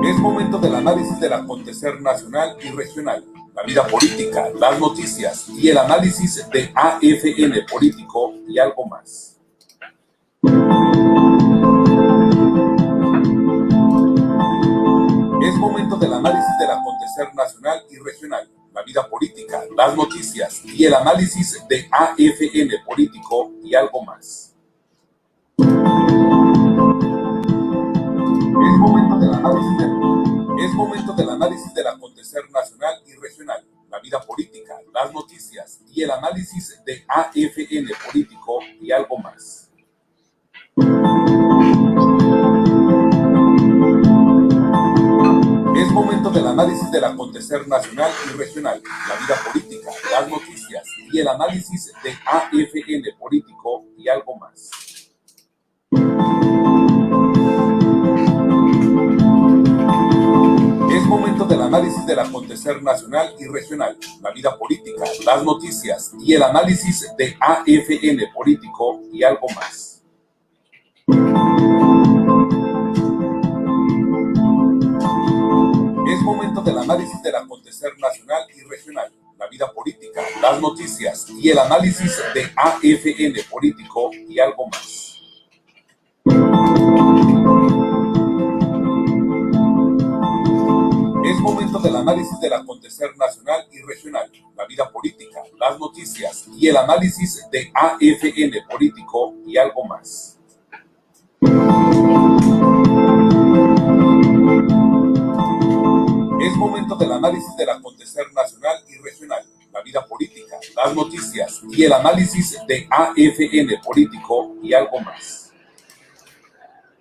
Es momento del análisis del acontecer nacional y regional, la vida política, las noticias y el análisis de AFN Político y algo más. Es momento del análisis del acontecer nacional y regional, la vida política, las noticias y el análisis de AFN Político y algo más. Es momento del análisis del acontecer nacional y regional, la vida política, las noticias y el análisis de AFN Político y algo más. Es momento del análisis del acontecer nacional y regional, la vida política, las noticias y el análisis de AFN Político y algo más. Es momento del análisis del acontecer nacional y regional, la vida política, las noticias y el análisis de AFN Político y algo más. Es momento del análisis del acontecer nacional y regional, la vida política, las noticias y el análisis de AFN Político y algo más. Es momento del análisis del acontecer nacional y regional, la vida política, las noticias y el análisis de AFN Político y algo más. Es momento del análisis del acontecer nacional y regional, la vida política, las noticias y el análisis de AFN Político y algo más.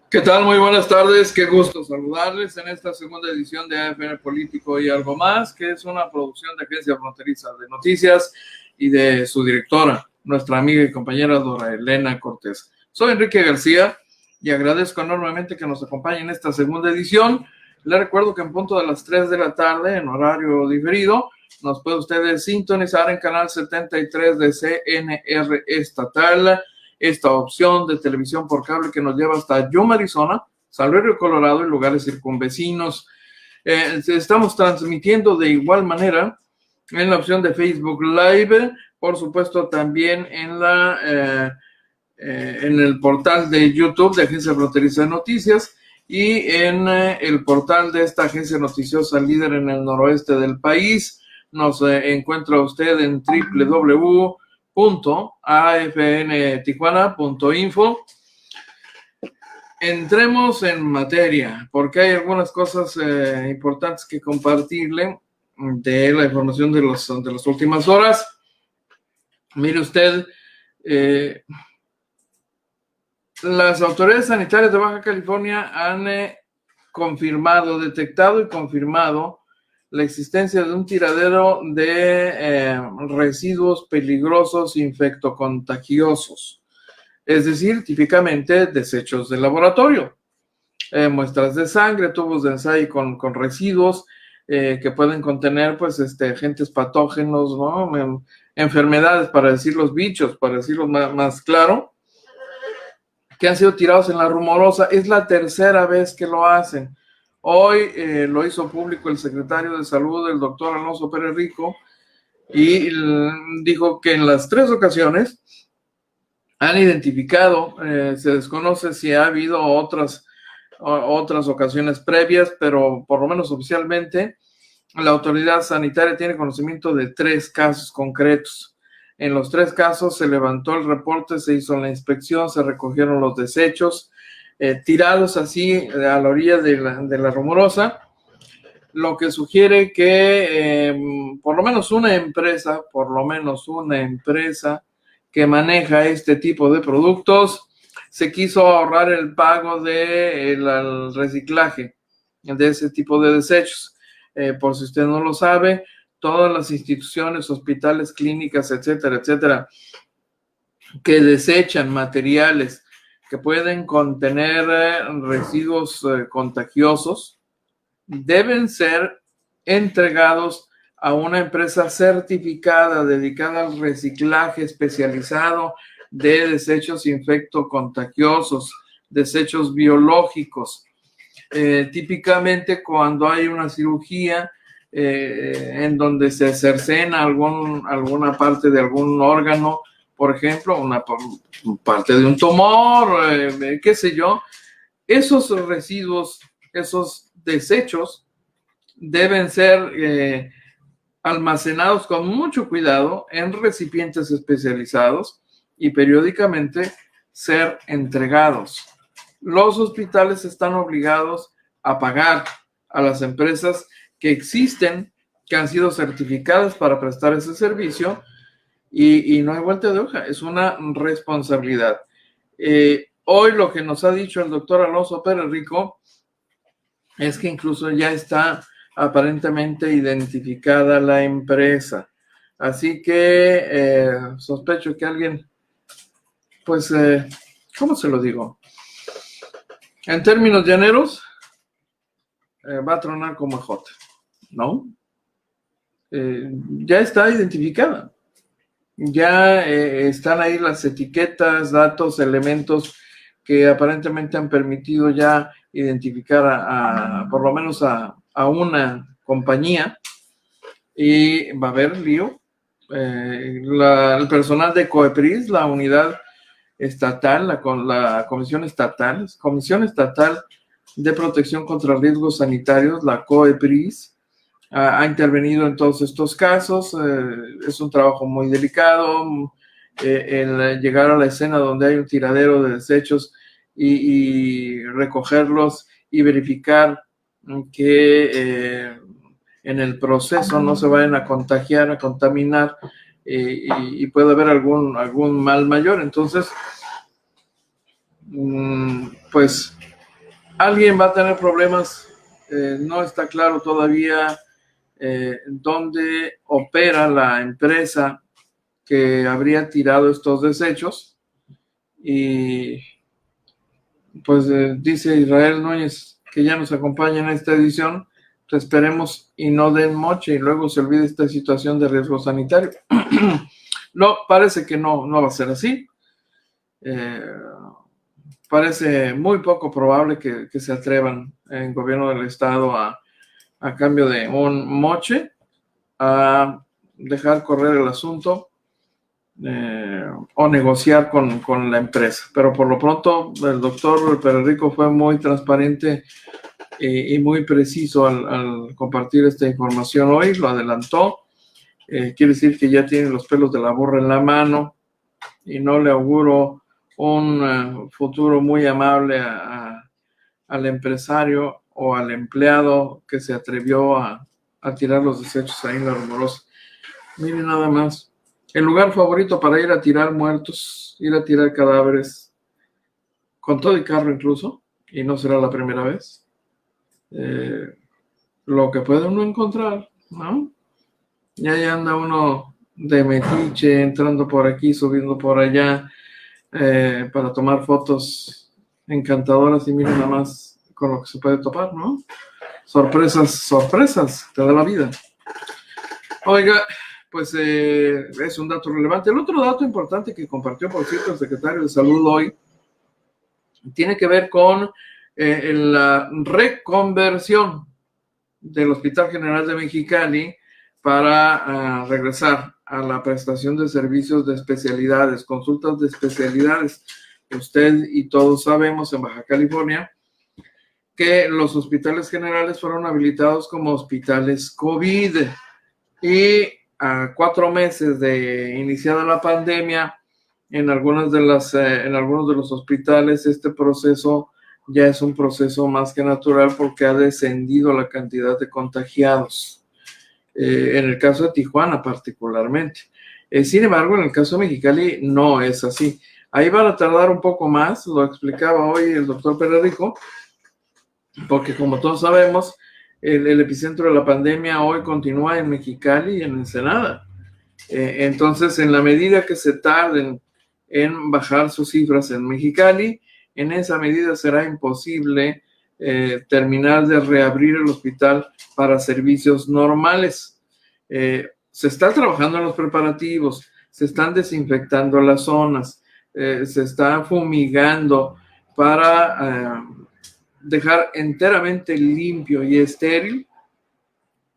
¿Qué tal? Muy buenas tardes, qué gusto saludarles en esta segunda edición de AFN Político y algo más, que es una producción de Agencia Fronteriza de Noticias y de su directora, nuestra amiga y compañera Dora Elena Cortés. Soy Enrique García y agradezco enormemente que nos acompañe en esta segunda edición. Les recuerdo que en punto de las 3 de la tarde, en horario diferido, nos puede ustedes sintonizar en canal 73 de CNR Estatal, esta opción de televisión por cable que nos lleva hasta Yuma, Arizona, San Luis Río Colorado y lugares circunvecinos. Estamos transmitiendo de igual manera en la opción de Facebook Live, por supuesto también en el portal de YouTube de Agencia Fronteriza de Noticias y en el portal de esta agencia noticiosa líder en el noroeste del país. Nos encuentra usted en www.afntijuana.info. Entremos en materia, porque hay algunas cosas importantes que compartirle de la información de las últimas horas. Mire usted, las autoridades sanitarias de Baja California han detectado y confirmado la existencia de un tiradero de residuos peligrosos infectocontagiosos, es decir, típicamente desechos de laboratorio, muestras de sangre, tubos de ensayo con residuos que pueden contener pues agentes patógenos, ¿no? Enfermedades, para decir los bichos, para decirlo más claro, que han sido tirados en la Rumorosa. Es la tercera vez que lo hacen. Hoy lo hizo público el secretario de Salud, el doctor Alonso Pérez Rico, y dijo que en las 3 ocasiones han identificado, se desconoce si ha habido otras ocasiones previas, pero por lo menos oficialmente la autoridad sanitaria tiene conocimiento de 3 casos concretos. En los 3 casos se levantó el reporte, se hizo la inspección, se recogieron los desechos, tirados así a la orilla de la Rumorosa, lo que sugiere que por lo menos una empresa que maneja este tipo de productos se quiso ahorrar el pago del reciclaje de ese tipo de desechos. Por si usted no lo sabe, todas las instituciones, hospitales, clínicas, etcétera, que desechan materiales que pueden contener residuos contagiosos, deben ser entregados a una empresa certificada dedicada al reciclaje especializado de desechos infectocontagiosos, desechos biológicos. Típicamente cuando hay una cirugía en donde se cercena alguna parte de algún órgano, por ejemplo, una parte de un tumor, qué sé yo, esos residuos, esos desechos deben ser almacenados con mucho cuidado en recipientes especializados y periódicamente ser entregados. Los hospitales están obligados a pagar a las empresas que existen, que han sido certificadas para prestar ese servicio, y no hay vuelta de hoja, es una responsabilidad. Hoy lo que nos ha dicho el doctor Alonso Pérez Rico es que incluso ya está aparentemente identificada la empresa. Así que sospecho que alguien, pues, ¿cómo se lo digo? En términos llaneros, va a tronar como ejote, ¿no? Ya está identificada. Ya están ahí las etiquetas, datos, elementos que aparentemente han permitido ya identificar por lo menos a una compañía, y va a haber lío. El personal de COEPRIS, la unidad estatal, la Comisión Estatal de Protección contra Riesgos Sanitarios, la COEPRIS, ha intervenido en todos estos casos. Es un trabajo muy delicado, el llegar a la escena donde hay un tiradero de desechos y recogerlos y verificar que en el proceso no se vayan a contagiar, a contaminar, y puede haber algún mal mayor. Entonces, pues alguien va a tener problemas. No está claro todavía dónde opera la empresa que habría tirado estos desechos, y pues dice Israel Núñez que ya nos acompaña en esta edición. Esperemos y no den moche y luego se olvide esta situación de riesgo sanitario. No, parece que no va a ser así. Parece muy poco probable que se atrevan en gobierno del estado a cambio de un moche, a dejar correr el asunto o negociar con la empresa. Pero por lo pronto el doctor Pérez Rico fue muy transparente y muy preciso al compartir esta información hoy, lo adelantó. Quiere decir que ya tiene los pelos de la burra en la mano, y no le auguro un futuro muy amable al empresario o al empleado que se atrevió a tirar los desechos ahí en La Rumorosa. Miren nada más, el lugar favorito para ir a tirar muertos, ir a tirar cadáveres, con todo y carro incluso, y no será la primera vez. Lo que puede uno encontrar, ¿no? Ya anda uno de metiche, entrando por aquí, subiendo por allá, para tomar fotos encantadoras, y miren nada más con lo que se puede topar, ¿no? Sorpresas, te da la vida. Oiga, pues es un dato relevante. El otro dato importante que compartió, por cierto, el secretario de Salud hoy, tiene que ver con la reconversión del Hospital General de Mexicali para regresar a la prestación de servicios de especialidades, consultas de especialidades. Usted y todos sabemos en Baja California que los hospitales generales fueron habilitados como hospitales COVID, y a 4 meses de iniciada la pandemia, en algunos de los hospitales este proceso ya es un proceso más que natural, porque ha descendido la cantidad de contagiados. En el caso de Tijuana particularmente. Sin embargo, en el caso de Mexicali no es así. Ahí van a tardar un poco más, lo explicaba hoy el doctor Pérez Rico, porque como todos sabemos, el epicentro de la pandemia hoy continúa en Mexicali y en Ensenada. Entonces, en la medida que se tarden en bajar sus cifras en Mexicali, en esa medida será imposible terminar de reabrir el hospital para servicios normales. Se está trabajando en los preparativos, se están desinfectando las zonas, se está fumigando para dejar enteramente limpio y estéril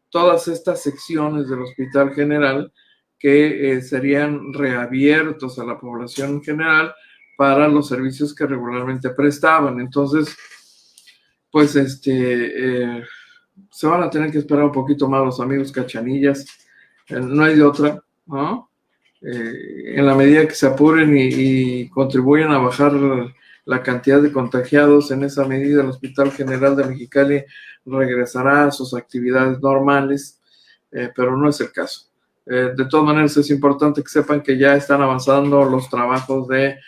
todas estas secciones del Hospital General que serían reabiertos a la población general para los servicios que regularmente prestaban. Entonces, pues se van a tener que esperar un poquito más los amigos cachanillas, no hay de otra, ¿no? En la medida que se apuren y contribuyan a bajar la cantidad de contagiados, en esa medida el Hospital General de Mexicali regresará a sus actividades normales, pero no es el caso. De todas maneras, es importante que sepan que ya están avanzando los trabajos de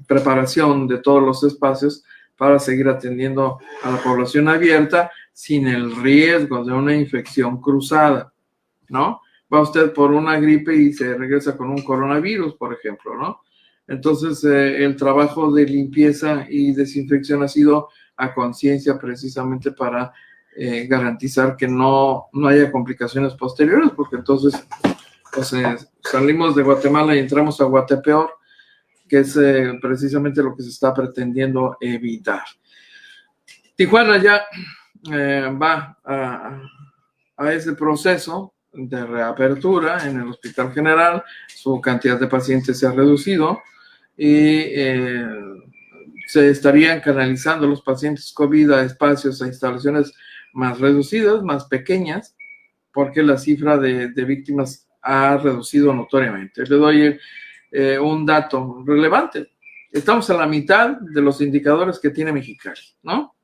preparación de todos los espacios para seguir atendiendo a la población abierta sin el riesgo de una infección cruzada, ¿no? Va usted por una gripe y se regresa con un coronavirus, por ejemplo, ¿no? Entonces, el trabajo de limpieza y desinfección ha sido a conciencia precisamente para garantizar que no haya complicaciones posteriores, porque entonces pues, salimos de Guatemala y entramos a Guatepeor, que es precisamente lo que se está pretendiendo evitar. Tijuana ya va a ese proceso de reapertura en el Hospital General. Su cantidad de pacientes se ha reducido y se estarían canalizando los pacientes COVID a espacios, a instalaciones más reducidas, más pequeñas, porque la cifra de víctimas ha reducido notoriamente. Le doy un dato relevante. Estamos a la mitad de los indicadores que tiene Mexicali, ¿no?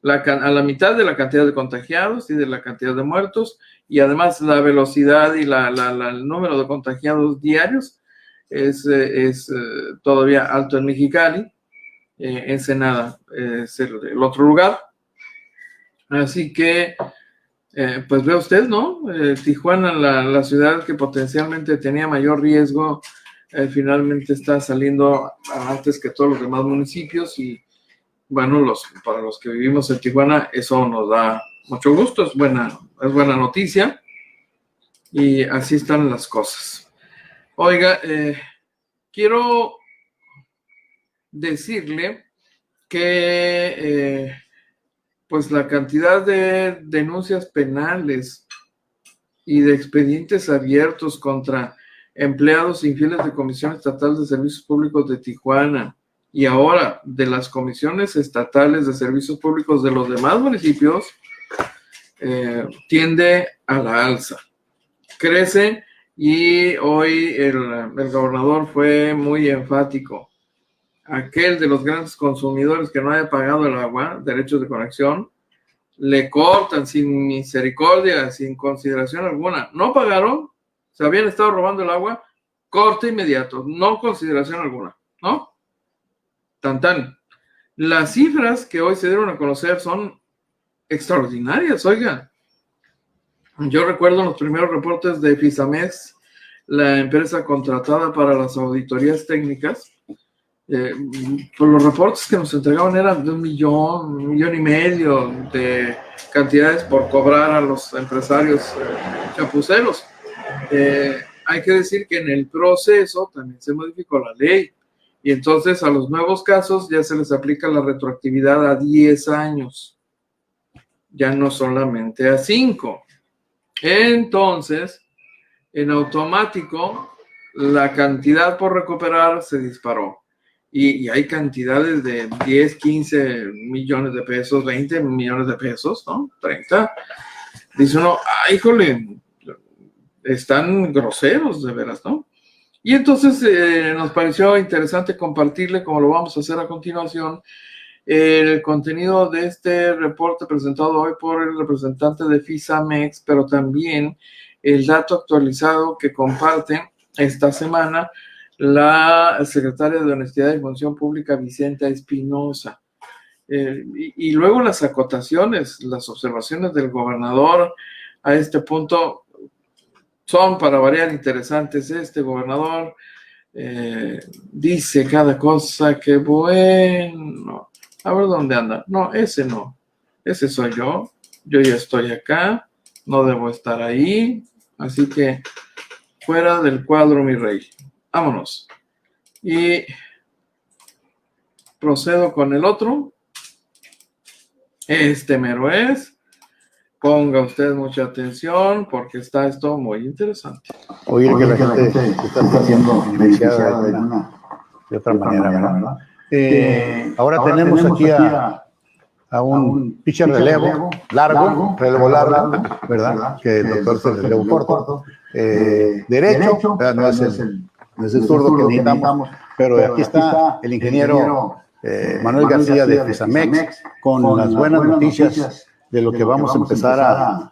A la mitad de la cantidad de contagiados y de la cantidad de muertos, y además la velocidad y el número de contagiados diarios es todavía alto en Mexicali. Ensenada es el otro lugar. Así que, pues ve usted, ¿no? Tijuana, la ciudad que potencialmente tenía mayor riesgo, finalmente está saliendo antes que todos los demás municipios y, bueno, para los que vivimos en Tijuana, eso nos da mucho gusto, es buena noticia y así están las cosas. Oiga, quiero decirle que pues la cantidad de denuncias penales y de expedientes abiertos contra empleados infieles de Comisión Estatal de Servicios Públicos de Tijuana y ahora de las comisiones estatales de servicios públicos de los demás municipios tiende a la alza. Crece y hoy el gobernador fue muy enfático. Aquel de los grandes consumidores que no haya pagado el agua, derechos de conexión, le cortan sin misericordia, sin consideración alguna. No pagaron, se habían estado robando el agua, corte inmediato, no consideración alguna, ¿no? Tan. Las cifras que hoy se dieron a conocer son extraordinarias, oigan. Yo recuerdo los primeros reportes de Fisamex, la empresa contratada para las auditorías técnicas. Pues los reportes que nos entregaban eran de 1 millón y medio de cantidades por cobrar a los empresarios chapuceros. Hay que decir que en el proceso también se modificó la ley y entonces a los nuevos casos ya se les aplica la retroactividad a 10 años, ya no solamente a 5. Entonces, en automático, la cantidad por recuperar se disparó. Y hay cantidades de 10, 15 millones de pesos, 20 millones de pesos, ¿no? 30. Dice uno, ¡ay, híjole! Están groseros, de veras, ¿no? Y entonces nos pareció interesante compartirle, como lo vamos a hacer a continuación, el contenido de este reporte presentado hoy por el representante de Fisamex, pero también el dato actualizado que comparte esta semana la secretaria de Honestidad y Función Pública, Vicenta Espinosa. Y luego las acotaciones, las observaciones del gobernador a este punto son para variar interesantes. Este gobernador dice cada cosa que bueno. A ver dónde anda. No, ese no. Ese soy yo. Yo ya estoy acá. No debo estar ahí. Así que fuera del cuadro, mi rey. Vámonos. Y procedo con el otro. Este mero es. Ponga usted mucha atención porque está esto muy interesante. Oír que la gente está siendo beneficiada de otra manera, ¿verdad? Ahora tenemos aquí a un pitcher relevo largo, ¿verdad? Que el doctor se relevo corto. Derecho, no es el zurdo que necesitamos, pero aquí está el ingeniero Manuel García de Fisamex con las buenas noticias de lo que vamos a empezar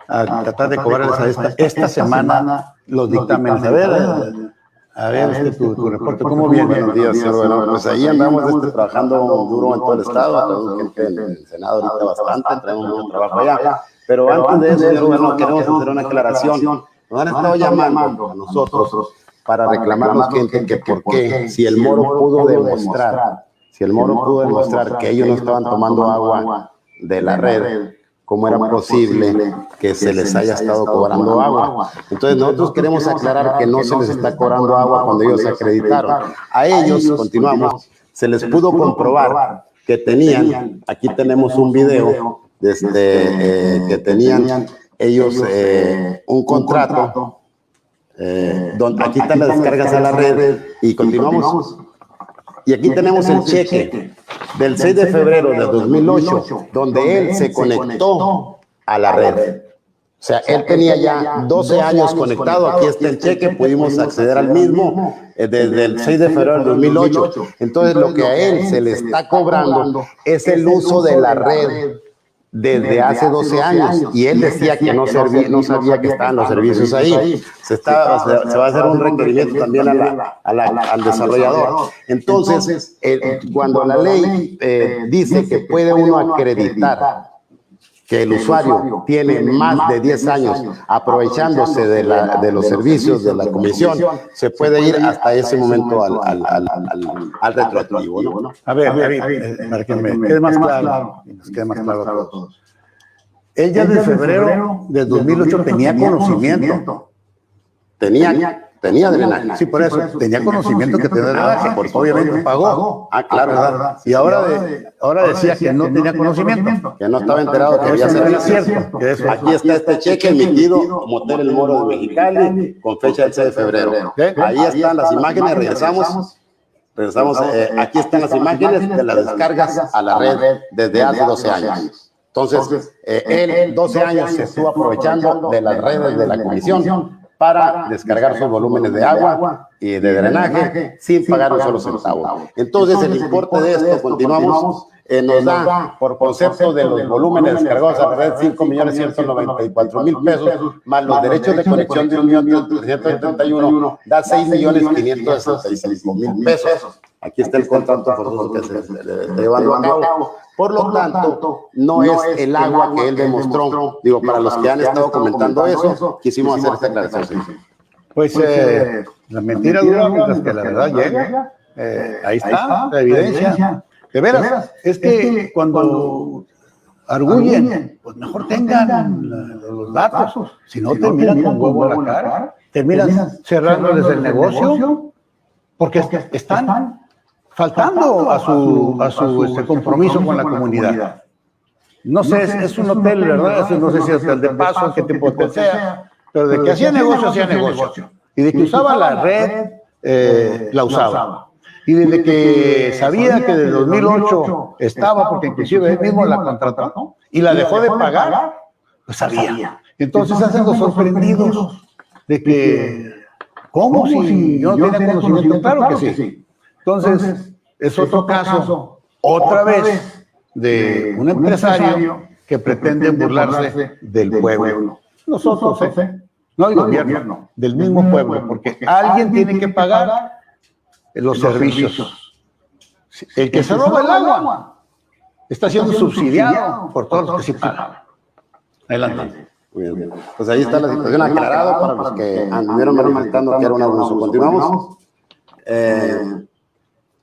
a tratar de cobrarles esta semana los dictámenes. A ver, tu reporte, ¿cómo viene? Buenos días, bueno, pues ahí andamos trabajando duro en todo el estado, tenemos gente en el Senado ahorita bastante, traemos mucho trabajo allá, pero antes de eso, bueno, queremos hacer una aclaración. Nos han estado llamando a nosotros para reclamarnos que por qué, si el Moro pudo demostrar que ellos no estaban tomando agua de la red, cómo era posible que se les haya estado cobrando agua. Entonces nosotros queremos aclarar que no se les está cobrando agua cuando ellos se acreditaron. A ellos, continuamos, se les pudo comprobar que tenían, aquí tenemos un video, que tenían ellos un contrato, donde aquí están las descargas a la red, y continuamos. Y aquí tenemos el cheque del 6 de febrero de 2008, donde él se conectó a la red. O sea, él tenía ya 12 años conectado. Aquí está el cheque, pudimos acceder al mismo desde el 6 de febrero de 2008. Entonces, lo que a él se le está cobrando es el uso de la red desde hace 12 años, y él decía que no sabía que estaban los servicios ahí. Se va a hacer un requerimiento también al desarrollador. Entonces, cuando la ley dice que puede uno acreditar que el usuario tiene más de 10 años aprovechándose de los servicios de la comisión, se puede ir hasta ese momento al retroactivo, ¿no? A ver, para que me quede más claro, nos quede más claro a todos. Él ya desde febrero de 2008 tenía conocimiento. Tenía drenaje. Sí, por eso. Tenía conocimiento que tenía drenaje. Obviamente pagó. Claro, ¿verdad? Y ahora decía que no tenía conocimiento. Que no estaba enterado que había servicio. Cierto. Aquí está este cheque emitido, Motel El Moro de Mexicali, con fecha del 6 de febrero. Ahí están las imágenes, regresamos. Aquí están las imágenes de las descargas a la red desde hace 12 años. Entonces, él 12 años se estuvo aprovechando de las redes de la comisión para descargar sus volúmenes de agua y de drenaje sin pagar un solo centavo. Entonces, el importe de esto, continuamos, nos da, por concepto de los volúmenes descargados a la red, 5.194.000 pesos, más los derechos de conexión de 1.331, da 6.565.000 pesos. Aquí está el contrato forzoso que se está llevando a cabo. Por lo tanto, no es el agua que él demostró. Digo, para los que han estado comentando eso, quisimos hacer esta aclaración. Pues la mentira dura mientras que la verdad llega. Ahí está la evidencia. De veras, es que cuando arguyen, pues mejor tengan los datos. Si no, terminan con huevo a la cara. Terminan cerrándoles el negocio porque están faltando a su compromiso con la comunidad. No sé, es un hotel, ¿verdad? No sé si es hotel de paso, qué tipo de hotel sea, pero de que hacía negocio. Y de que usaba la red, la usaba. Y desde que sabía que de 2008 estaba, porque inclusive él mismo la contrató y la dejó de pagar, pues sabía. Entonces hacen los sorprendidos de que, ¿cómo si yo no tenía conocimiento? Claro que sí. Entonces, es otro caso, otra vez, de un empresario que pretende burlarse del pueblo. Nosotros, no del gobierno, del mismo pueblo, porque alguien tiene que pagar los servicios. El que se roba el agua está siendo subsidiado por todos los que sí pagan. Adelante. Muy bien. Pues ahí está la situación aclarada para los que anduvieron manifestando que era un abuso. Continuamos.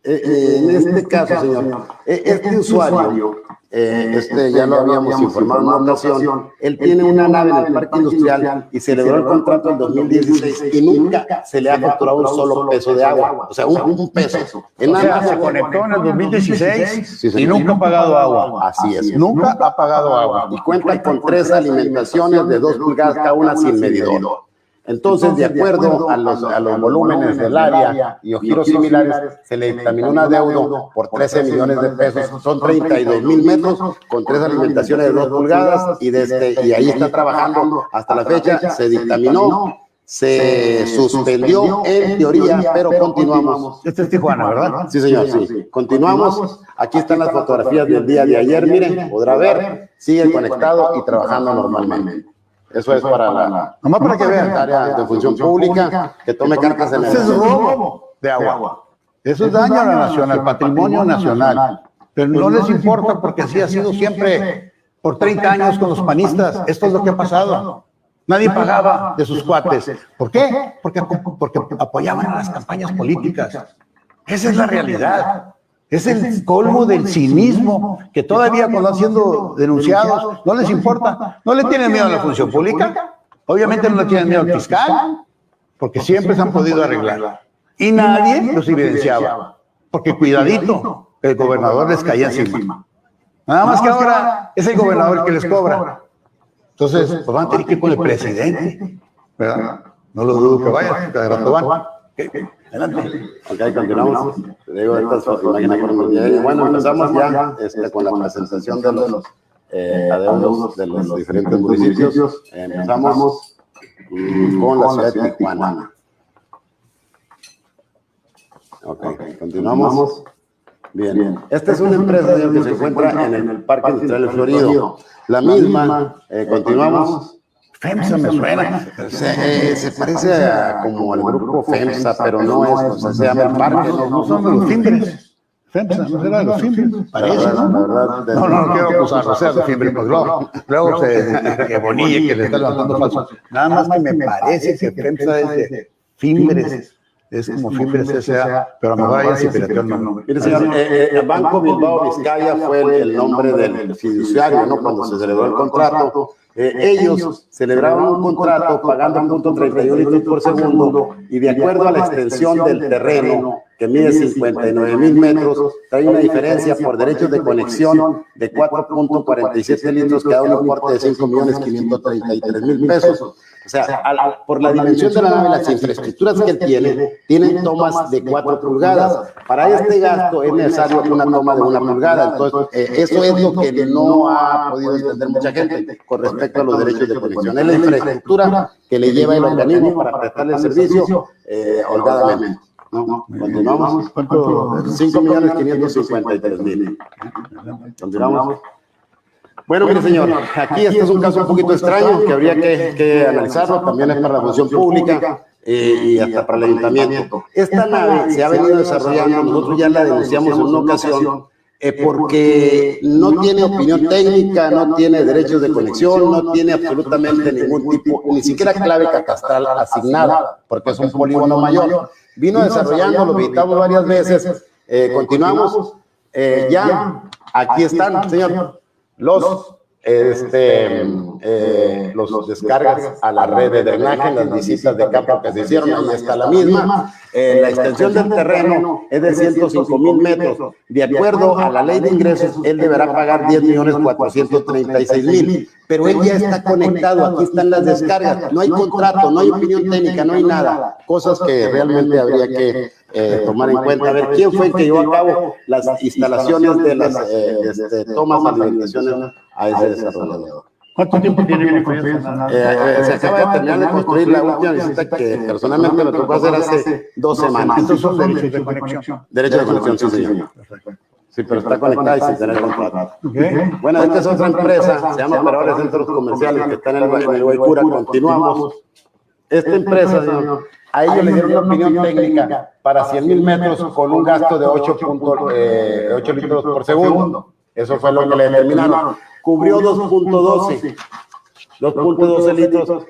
En este caso, señor, este usuario, ya lo habíamos informado en una ocasión, él tiene una nave en el parque industrial y celebró el contrato en 2016 y nunca se le ha facturado un solo peso de agua, o sea, un peso. O sea, se conectó en el 2016 Sí, y nunca ha pagado agua. Así es. Nunca ha pagado agua. Y cuenta con 3 alimentaciones de 2 pulgadas cada una sin medidor. Entonces, de acuerdo a los volúmenes del área y giros similares, se le dictaminó un adeudo por 13 millones de pesos. Son 32,000 metros con 3 alimentaciones de 2 pulgadas y ahí está trabajando hasta la fecha. Se dictaminó, se suspendió en teoría, pero continuamos. Este es Tijuana, ¿verdad? Sí, señor, sí. Continuamos. Aquí están las fotografías del día de ayer. Miren, podrá ver. Sigue conectado y trabajando normalmente. Eso es para la... Nomás para que vean. Área de función pública, que tome cartas en el... Ese es robo de agua. Eso es daño a la nación, al patrimonio nacional. Pero no les importa porque así ha sido siempre por 30 años con los panistas. Esto es lo que ha pasado. Nadie pagaba de sus cuates. ¿Por qué? Porque apoyaban a las campañas políticas. Esa es la realidad. Es el colmo del cinismo, que todavía cuando están siendo denunciados no les importa. No le tienen miedo a la función pública, obviamente no le tienen miedo al fiscal, porque siempre se han podido arreglar. Y nadie los evidenciaba, porque cuidadito, el gobernador les caía encima. Nada más que ahora es el gobernador el que les cobra. Entonces, pues van a tener que ir con el presidente, ¿verdad? No lo dudo que vayan, cada rato van. Adelante. Ok, continuamos. Te digo estas imágenes. Bueno, empezamos ya con la presentación de los adeudos de los diferentes municipios. Empezamos con la ciudad de Tijuana. Ok, continuamos. Bien. Esta es una empresa, señor, que se encuentra en el Parque Industrial del Florido. La misma, continuamos. FEMSA me suena. Se parece como al grupo FEMSA, pero no es, o sea, se llama el parque. No son de los Fimbres. FEMSA, no será de los Fimbres. Parece, ¿no? No quiero acusarlo, sea de Fimbres, pues luego que Bonilla, que le está levantando falso. Nada más que me parece que FEMSA es de Fimbres. Es como Fimbres S.A., pero a lo mejor ahí se pirateó el nombre. Mire, señor, el Banco Bilbao Vizcaya fue el nombre del fiduciario, ¿no? Cuando se celebró el contrato. Ellos celebraron un contrato pagando 0.31 litros por segundo y de acuerdo a la extensión del terreno, que mide 59,000 metros, trae una diferencia por derechos de conexión de 4.47 litros, que da un importe de 5,533,000 pesos. O sea, por la dimensión de la nave, las infraestructuras que él tienen tomas de 4 pulgadas. Para este gasto es necesario una toma de 1 pulgada. Entonces, eso es lo que no ha podido entender mucha gente con respecto a los derechos de conexión. Es la infraestructura que le lleva el organismo para prestarle el servicio holgadamente. ¿No? Continuamos. 5,553,000. Continuamos. Bueno, mire, señor, aquí este es un caso un poquito extraño que habría que analizarlo. También es para la función pública y hasta para el ayuntamiento. Esta nave se ha venido desarrollando, nosotros ya la denunciamos en una ocasión, porque no tiene opinión técnica, no tiene derechos de conexión, no tiene absolutamente ningún tipo, ni siquiera clave catastral asignada, porque es un polígono mayor. Vino desarrollando, lo visitamos varias veces, continuamos, ya, aquí están, señor, los descargas a la red de drenaje, las visitas de campo que se hicieron, ahí está la misma. La extensión del terreno es de 105,000 metros. De acuerdo a la ley de ingresos, él deberá pagar 10,436,000, pero él ya está conectado, aquí están las descargas, no hay contrato, no hay opinión técnica, no hay nada, cosas que realmente habría que tomar en cuenta. A ver, ¿quién fue el que llevó a cabo las instalaciones de las tomas de alimentaciones a ese desarrollador? ¿Cuánto tiempo tiene construir esa nave? Se acaba de terminar de construir la última visita que personalmente me tocó hacer hace 2 semanas. Estos son derechos de conexión. Derecho de conexión, sí, señor. Sí, pero está conectada y sin tener contrato. Bueno, esta es otra empresa, se llama Operadores Centros Comerciales, que está en el Guaycura. Continuamos. Esta empresa, señor, a ellos le dieron una opinión técnica para 100,000 metros con un gasto de 8 litros por segundo. Eso fue lo que le determinaron. Cubrió 2.12 litros,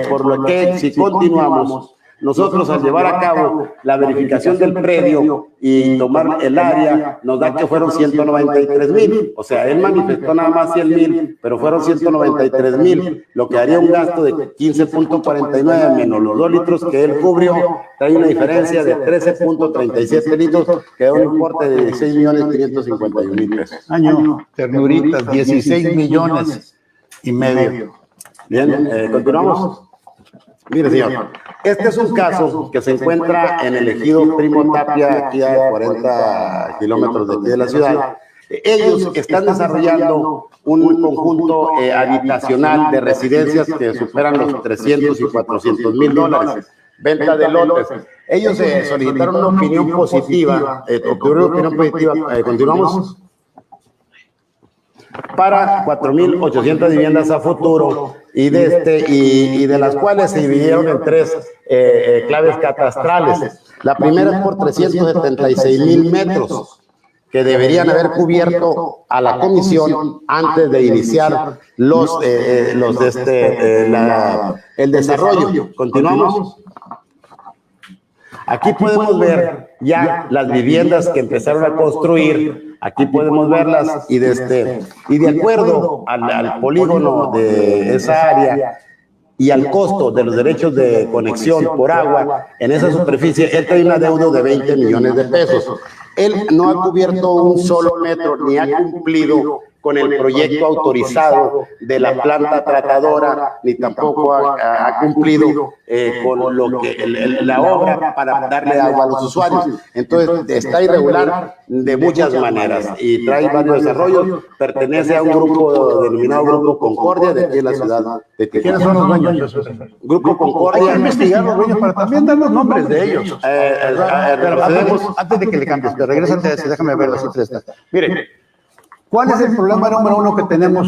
por lo que si continuamos, Nosotros al llevar a cabo la verificación del predio y tomar el área, nos da que fueron 193,000. O sea, él manifestó nada más 100,000, pero fueron 193,000, lo que haría un gasto de 15.49 menos los 2 litros que él cubrió, trae una diferencia de 13.37 litros, que da un importe de 16.551.000 pesos. Año, ternuritas, 16 millones y medio. Bien, continuamos. Mire, señor, este es un caso que se encuentra en el ejido Primo Tapia, aquí a 40 kilómetros de aquí de la ciudad. Ellos están desarrollando un conjunto habitacional de residencias que superan los 300 y 400,000 dólares. Venta de lotes. Ellos solicitaron una opinión positiva, continuamos, para 4.800 viviendas a futuro y de las cuales se dividieron en 3 claves catastrales. La primera es por 376,000 metros que deberían haber cubierto a la comisión antes de iniciar el desarrollo. Continuamos. Aquí podemos ver ya las viviendas que empezaron a construir. Aquí podemos verlas y de acuerdo al polígono de esa área y al costo de los derechos de conexión por agua en esa superficie, él trae una deuda de 20 millones de pesos. Él no ha cubierto un solo metro ni ha cumplido con el proyecto autorizado de la planta tratadora, ni tampoco ha cumplido con lo que la obra para darle agua a los usuarios. Entonces, está irregular de muchas maneras y trae varios desarrollos. Pertenece a un grupo denominado Grupo Concordia de aquí en la ciudad de Tijuana. ¿Quiénes son los dueños? Grupo Concordia. Hay que investigar los dueños para también dar los nombres de ellos. Antes de que le cambies, pero regrésate a ese, déjame ver así. Mire, ¿cuál es el problema número uno que tenemos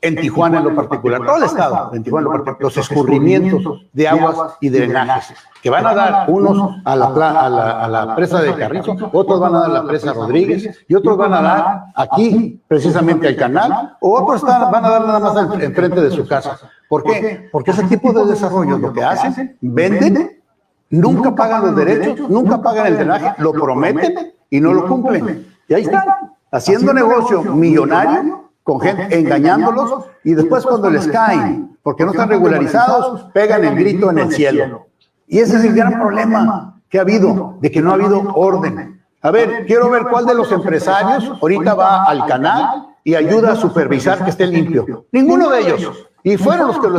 en Tijuana en lo particular? Todo el estado, en Tijuana en lo particular, los escurrimientos de aguas y drenajes, que van a dar unos a la presa de Carrizo, otros van a dar a la presa Rodríguez, y otros van a dar aquí, precisamente al canal, o otros van a dar nada más enfrente de su casa. ¿Por qué? Porque ese tipo de desarrollos lo que hacen, venden, nunca pagan los derechos, nunca pagan el drenaje, lo prometen y no lo cumplen. Y ahí están, haciendo negocio millonario con gente, engañándolos, y después cuando les caen, porque no están regularizados, pegan el grito en el cielo. Y ese es el gran problema que ha habido, de que no ha habido orden. A ver, quiero ver cuál de los empresarios ahorita va al canal y ayuda a supervisar que esté limpio. Ninguno de ellos. Y fueron los que lo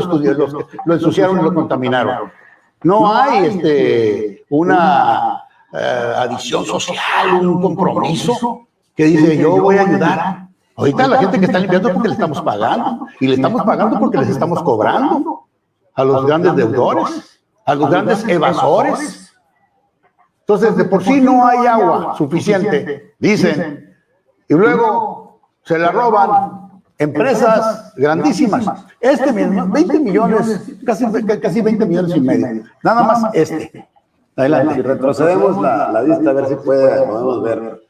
ensuciaron y lo contaminaron. No hay una adición social, un compromiso que dice, yo voy a ayudar. Ahorita la gente que está limpiando porque le estamos pagando, y le estamos pagando porque les estamos cobrando a los grandes deudores, a los grandes evasores. Entonces, de por sí no hay agua suficiente, dicen, y luego se la roban empresas grandísimas. Mismo, 20 millones, casi 20 millones y medio, nada más Adelante. Si retrocedemos la vista, a ver si podemos ver.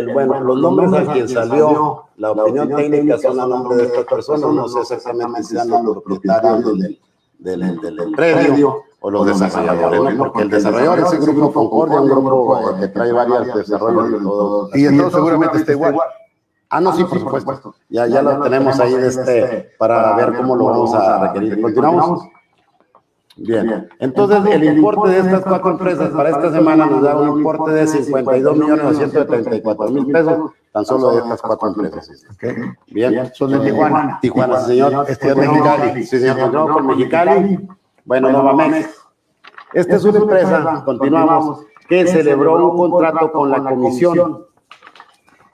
Los nombres a quien salió la opinión técnica son a nombre de estas personas, no sé exactamente si eran los propietarios del predio o los desarrolladores, ¿no? Porque el desarrollador es el Grupo Concordia, un grupo que trae varios desarrollos de todo. Y entonces seguramente está igual. No, sí, por supuesto. Ya lo tenemos ahí para ver cómo lo vamos a requerir. ¿Continuamos? Bien, entonces el importe de estas 4 empresas para esta semana nos da un importe de 52.934.000 pesos, tan solo de estas 4 empresas. Okay. Bien, son de Tijuana. Tijuana, sí, señor. Este es Mexicali. Sí, señor, continuamos con Mexicali. Bueno, Novamex. Esta es una empresa, continuamos, que celebró un contrato con la comisión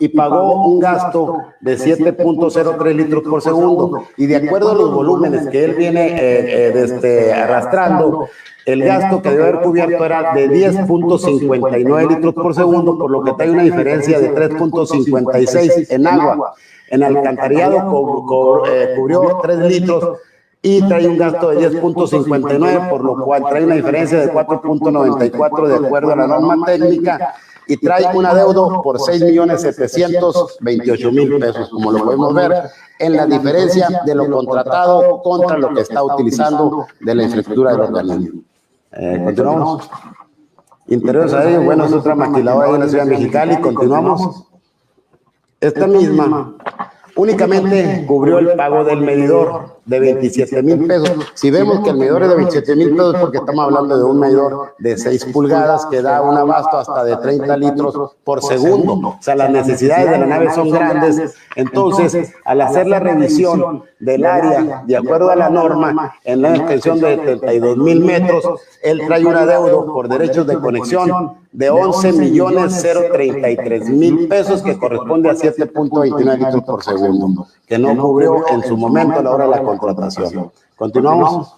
y pagó un gasto de 7.03 litros por segundo. Y de acuerdo a los volúmenes que él viene arrastrando, el gasto que debe haber cubierto era de 10.59 litros por segundo, por lo que trae una diferencia de 3.56 en agua. En alcantarillado cubrió 3 litros y trae un gasto de 10.59, por lo cual trae una diferencia de 4.94 de acuerdo a la norma técnica. Y trae una deuda por 6.728.000 pesos, como lo podemos ver, en la diferencia de lo contratado contra lo que está utilizando de la infraestructura del organismo. Continuamos. Interiores aéreos, bueno, es otra maquiladora ahí en la ciudad de Mexicali. Continuamos. Esta misma únicamente cubrió el pago del medidor de 27,000 pesos. Si vemos que el medidor es de 27,000 pesos, porque estamos hablando de un medidor de 6 pulgadas que da un abasto hasta de 30 litros por segundo. O sea, las necesidades de la nave son grandes. Entonces, al hacer la revisión del área, de acuerdo a la norma, en la extensión de 32,000 metros, él trae un adeudo por derechos de conexión de 11,033,000 pesos, que corresponde a 7.29 litros por segundo, que no cubrió en su momento a la hora de la contratación. Continuamos.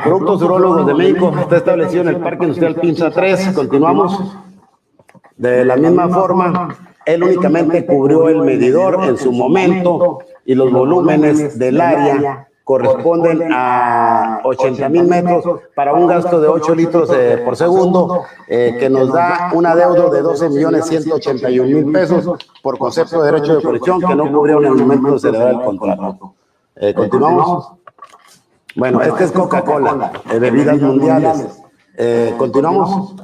Productos Urólogos de México está establecido en el Parque Industrial Pinza 3. Continuamos. De la misma forma, él únicamente cubrió el medidor en su momento y los volúmenes del área corresponden a 80,000 metros para un gasto de 8 litros por segundo, que nos da un adeudo de 12,181,000 pesos por concepto de derecho de conexión que no cubrieron en el momento de celebrar el contrato. Continuamos. Bueno, este es Coca-Cola, bebidas mundiales. Continuamos.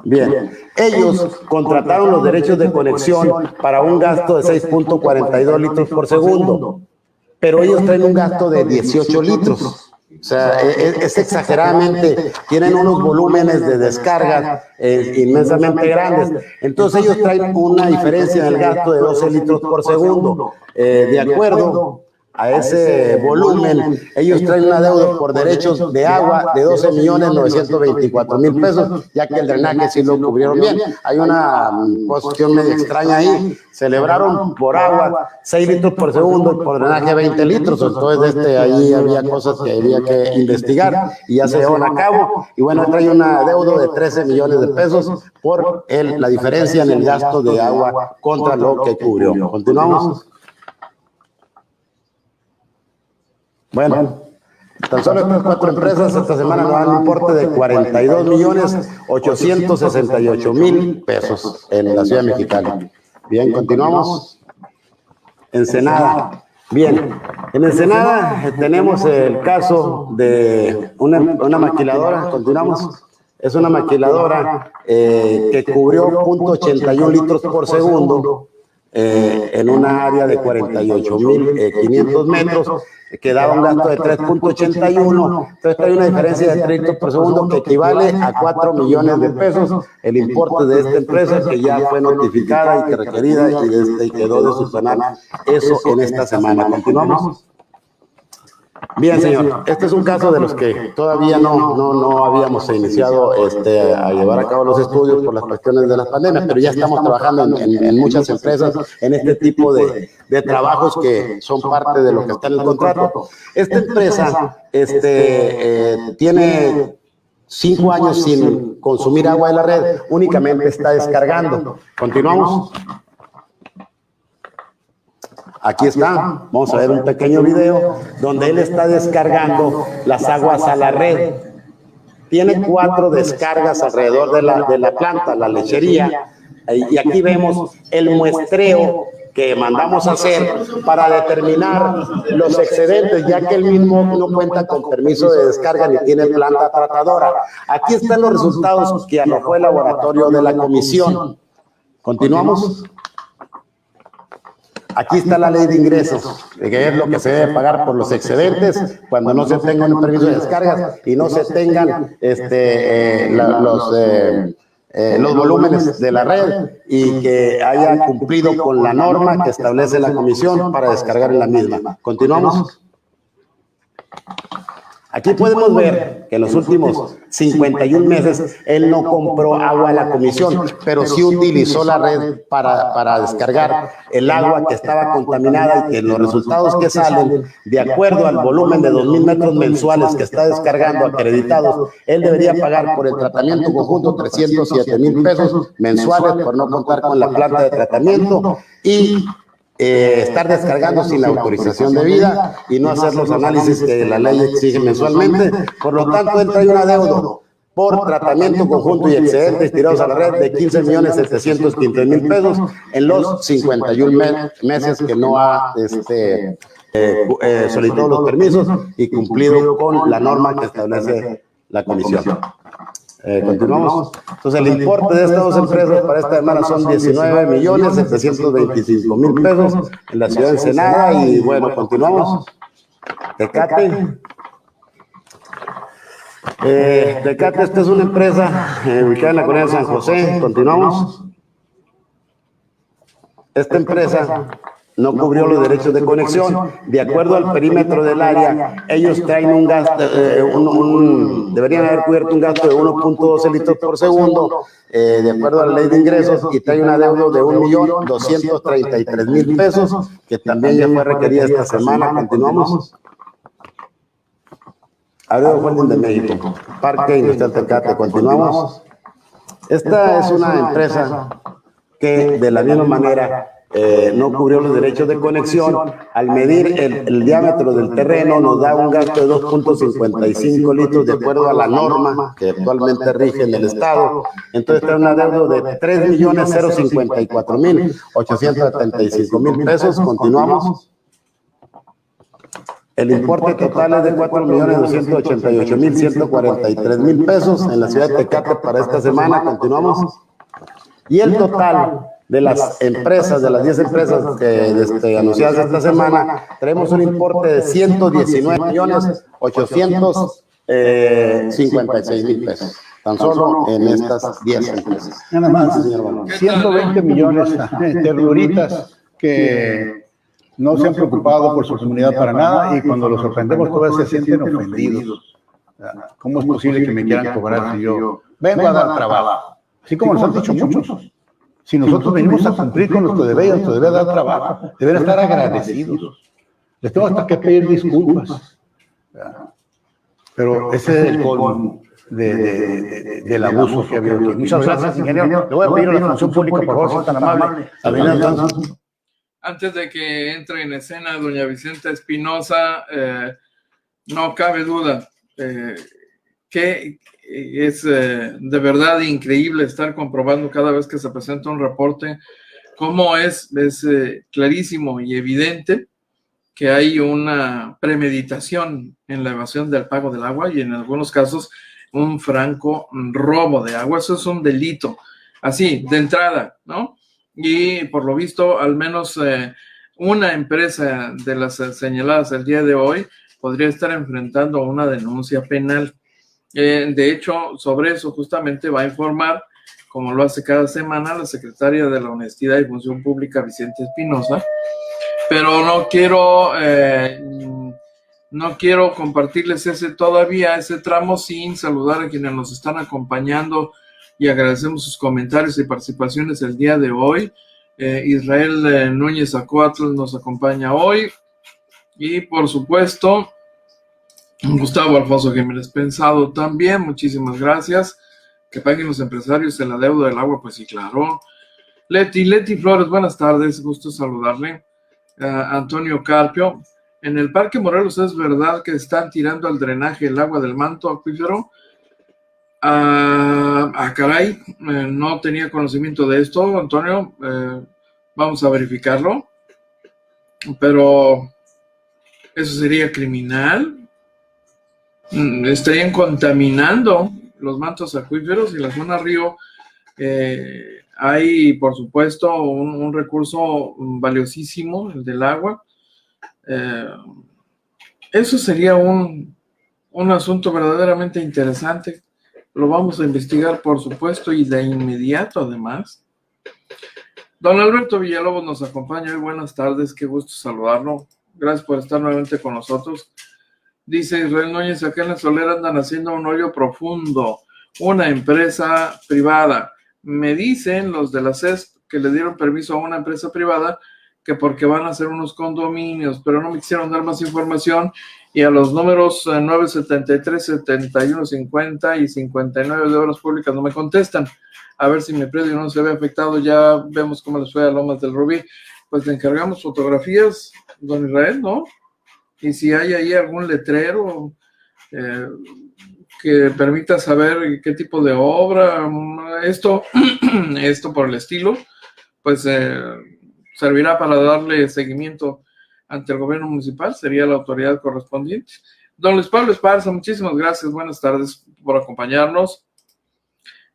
Bien, ellos contrataron los derechos de conexión para un gasto de 6.42 litros por segundo, pero ellos traen un gasto de 18 litros. O sea, es exageradamente, tienen unos volúmenes de descarga inmensamente grandes. Entonces ellos traen una diferencia en el gasto de 12 litros por segundo. De acuerdo a ese volumen, ellos traen un adeudo por derechos de agua de 12,924,000 pesos, ya que el drenaje sí lo cubrieron bien. Hay una posición medio extraña ahí. Celebraron por agua 6 litros por segundo y por drenaje 20 litros. Entonces, ahí había cosas que había que investigar y ya se llevaron a cabo. Y bueno, trae un adeudo de 13 millones de pesos por la diferencia en el gasto de agua contra lo que cubrió. Continuamos. Bueno, tan solo estas 4 empresas esta semana nos dan un importe de 42,868,000 pesos en la ciudad de Mexicali. Bien, continuamos. Ensenada. Bien, en Ensenada tenemos el caso de una maquiladora. Continuamos. Es una maquiladora que cubrió 0.81 litros por segundo en una área de 48,500 metros, que daba un gasto de 3.81, entonces hay una diferencia de 3 litros por segundo que equivale a 4 millones de pesos, el importe de esta empresa que ya fue notificada y que requerida y quedó de subsanar eso en esta semana. Continuamos. Bien, señor, este es un caso de los que todavía no habíamos iniciado a llevar a cabo los estudios por las cuestiones de las pandemias, pero ya estamos trabajando en muchas empresas en este tipo de trabajos que son parte de lo que está en el contrato. Esta empresa tiene 5 años sin consumir agua de la red, únicamente está descargando. Continuamos. Aquí está, vamos a ver un pequeño video donde él está descargando las aguas a la red. Tiene 4 descargas alrededor de la planta, la lechería, y aquí vemos el muestreo que mandamos a hacer para determinar los excedentes, ya que él mismo no cuenta con permiso de descarga ni tiene planta tratadora. Aquí están los resultados que arrojó el laboratorio de la comisión. Continuamos. Aquí está la ley de ingresos, que es lo que se debe pagar por los excedentes cuando no se tenga un permiso de descargas y no se tengan los volúmenes de la red y que haya cumplido con la norma que establece la comisión para descargar en la misma. Continuamos. Aquí podemos ver que en los últimos 51 meses él no compró agua a la comisión, pero sí utilizó la red para descargar el agua que estaba contaminada y que los resultados que salen, de acuerdo al volumen de 2,000 metros mensuales que está descargando acreditados, él debería pagar por el tratamiento conjunto 307,000 pesos mensuales por no contar con la planta de tratamiento y estar descargando sin la autorización debida y no hacer los análisis que la ley exige mensualmente. Por lo tanto, él trae un adeudo por tratamiento conjunto y excedentes tirados a la red de 15.715.000 pesos en los 51 meses que no ha solicitado los permisos y cumplido con la norma que establece la comisión. Continuamos. Entonces, el importe de estas dos empresas para esta semana son 19.725.000 pesos en la ciudad de Ensenada. Y bueno, continuamos. Tecate. Tecate, esta es una empresa ubicada en la colonia de San José. Continuamos. Esta empresa no cubrió los derechos de conexión. De acuerdo al perímetro del área, ellos traen un gasto, deberían haber cubierto un gasto de 1.12 litros por segundo, de acuerdo a la ley de ingresos, y trae una deuda de 1.233.000 pesos, que también ya fue requerida esta semana. Continuamos. Aeropuerto Holding de México, Parque Industrial Tecate. Continuamos. Esta es una empresa que, de la misma manera, no cubrió los derechos de conexión. Al medir el diámetro del terreno nos da un gasto de 2.55 litros de acuerdo a la norma que actualmente rige en el estado. Entonces trae una deuda de 3.054.875.000 pesos. Continuamos. El importe total es de 4.288.143.000 pesos en la ciudad de Tecate para esta semana. Continuamos. Y el total de las empresas, de las 10 empresas que anunciadas esta semana, tenemos un importe de 119.856.000 pesos, tan solo en estas 10 empresas. Nada más, 120 millones terroritas que no se han preocupado por su comunidad para nada, y cuando los ofendemos todavía se sienten ofendidos. ¿Cómo es posible que me quieran cobrar si yo vengo a dar trabajo? Así como nos han dicho muchos. Si nosotros venimos a cumplir con nuestro deber, nuestro deber dar trabajo, deben estar agradecidos. Les tengo hasta que pedir disculpas. Pero ese es el colmo del abuso que ha habido aquí. Muchas gracias, ingeniero. Le voy a pedir a la función pública, por favor, si es tan amable. Antes de que entre en escena doña Vicenta Espinosa, no cabe duda que es de verdad increíble estar comprobando cada vez que se presenta un reporte cómo es clarísimo y evidente que hay una premeditación en la evasión del pago del agua y en algunos casos un franco robo de agua. Eso es un delito, así, de entrada, ¿no? Y por lo visto, al menos una empresa de las señaladas el día de hoy podría estar enfrentando una denuncia penal. De hecho, sobre eso justamente va a informar, como lo hace cada semana, la secretaria de la Honestidad y Función Pública, Vicenta Espinosa, pero no quiero compartirles ese tramo sin saludar a quienes nos están acompañando y agradecemos sus comentarios y participaciones el día de hoy. Israel Núñez Acóatl nos acompaña hoy y por supuesto Gustavo Alfonso Jiménez Pensado también, muchísimas gracias. Que paguen los empresarios en la deuda del agua, pues sí, claro. Leti Flores, buenas tardes, gusto saludarle. Antonio Carpio, en el Parque Morelos es verdad que están tirando al drenaje el agua del manto acuífero. Caray, no tenía conocimiento de esto, Antonio. Vamos a verificarlo, pero eso sería criminal. Estarían contaminando los mantos acuíferos y la zona río. Hay, por supuesto, un recurso valiosísimo, el del agua. Eso sería un asunto verdaderamente interesante. Lo vamos a investigar, por supuesto, y de inmediato, además. Don Alberto Villalobos nos acompaña hoy. Buenas tardes, qué gusto saludarlo. Gracias por estar nuevamente con nosotros. Dice Israel Núñez, acá en la Solera andan haciendo un hoyo profundo, una empresa privada. Me dicen los de la CESP que le dieron permiso a una empresa privada que porque van a hacer unos condominios, pero no me quisieron dar más información y a los números 973, 7150 y 59 de Obras Públicas no me contestan. A ver si mi predio no se ve afectado, ya vemos cómo les fue a Lomas del Rubí. Pues le encargamos fotografías, don Israel, ¿no? Y si hay ahí algún letrero, que permita saber qué tipo de obra, esto por el estilo, pues servirá para darle seguimiento ante el gobierno municipal, sería la autoridad correspondiente. Don Luis Pablo Esparza, muchísimas gracias, buenas tardes por acompañarnos.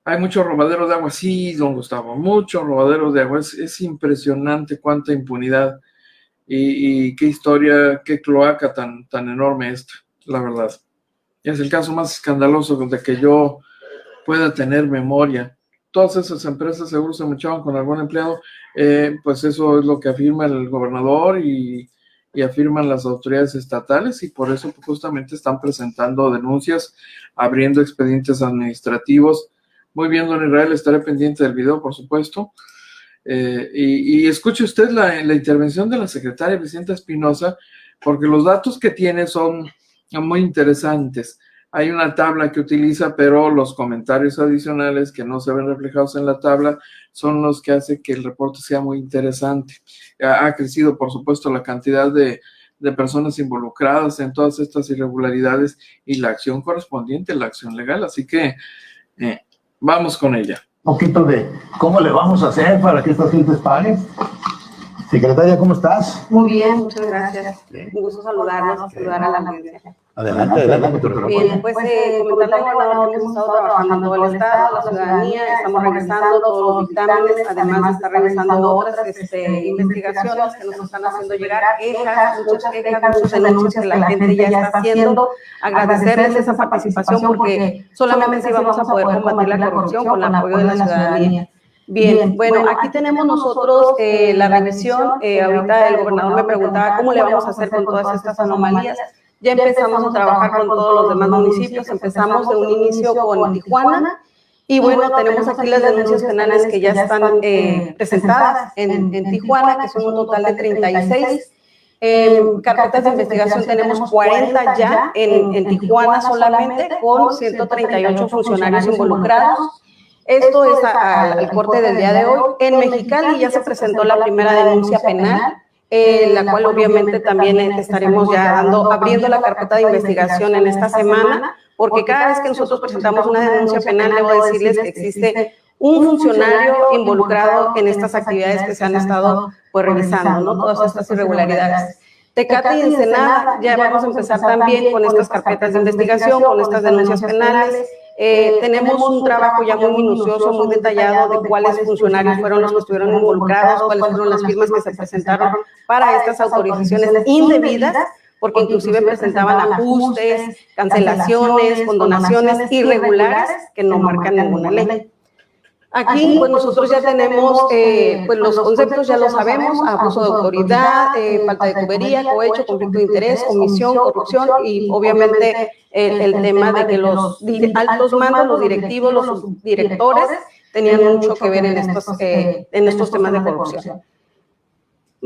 Hay mucho robadero de agua, sí, don Gustavo, mucho robadero de agua, es impresionante cuánta impunidad y qué historia, qué cloaca tan enorme esta, la verdad. Es el caso más escandaloso de que yo pueda tener memoria. Todas esas empresas seguro se mochaban con algún empleado, pues eso es lo que afirma el gobernador y afirman las autoridades estatales, y por eso justamente están presentando denuncias, abriendo expedientes administrativos. Muy bien, don Israel, estaré pendiente del video, por supuesto. Y escuche usted la intervención de la secretaria Vicenta Espinosa, porque los datos que tiene son muy interesantes. Hay una tabla que utiliza, pero los comentarios adicionales que no se ven reflejados en la tabla son los que hacen que el reporte sea muy interesante. Ha crecido, por supuesto, la cantidad de personas involucradas en todas estas irregularidades y la acción correspondiente, la acción legal. Así que vamos con ella. Un poquito de cómo le vamos a hacer para que estas gentes paguen. Secretaria, ¿cómo estás? Muy bien, muchas gracias. Un gusto saludarnos, saludar a la audiencia. Adelante, con tu reporte. Bien, pues comentarle al gobernador que hemos estado trabajando en todo el estado, la ciudadanía, estamos revisando todos los dictámenes, además de estar revisando otras investigaciones que nos están haciendo llegar, muchas quejas, muchas denuncias que la gente ya está haciendo. Agradecerles esa participación porque solamente así vamos a poder combatir la corrupción con el apoyo de la ciudadanía. Bien, bueno, aquí tenemos nosotros la revisión. Ahorita el gobernador me preguntaba cómo le vamos a hacer con todas estas anomalías. Ya empezamos a trabajar con todos los demás municipios, empezamos de un inicio con Tijuana, y bueno, tenemos aquí las denuncias penales que ya están presentadas en Tijuana, que son un total de 36. Carpetas de investigación tenemos 40 ya en Tijuana solamente, con 138 funcionarios involucrados. Esto es al corte del día de hoy. En Mexicali ya se presentó la primera denuncia penal, la cual obviamente también estaremos ya abriendo la carpeta de investigación en esta semana, porque cada vez que nosotros presentamos una denuncia penal, debo decirles que existe un funcionario involucrado en estas actividades que se han estado pues revisando, ¿no? Todas estas irregularidades. Tecate y Ensenada, ya vamos a empezar también con estas carpetas de investigación, con estas denuncias penales. Tenemos un trabajo ya muy minucioso, muy detallado de cuáles funcionarios fueron los que estuvieron involucrados, cuáles fueron las firmas que se presentaron para estas autorizaciones indebidas, porque inclusive presentaban ajustes, cancelaciones, condonaciones irregulares que no marcan ninguna ley. Aquí, pues nosotros ya tenemos, pues los conceptos ya lo sabemos: abuso de autoridad, falta de tubería, cohecho, conflicto de interés, omisión, corrupción, y obviamente el tema de que los altos mandos, los directivos, los subdirectores, tenían mucho que ver en estos temas de corrupción.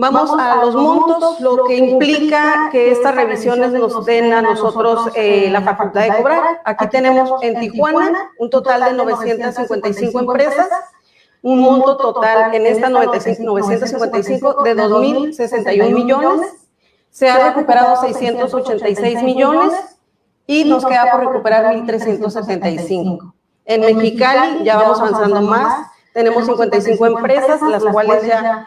Vamos a los montos, lo que implica que estas revisiones nos den a nosotros la facultad de cobrar. Aquí tenemos en Tijuana un total de 955 empresas, un monto total en esta 955 de 2.061 millones, se ha recuperado 686 millones y nos queda por recuperar 1.375. En Mexicali ya vamos avanzando más. Tenemos 55 empresas, las cuales ya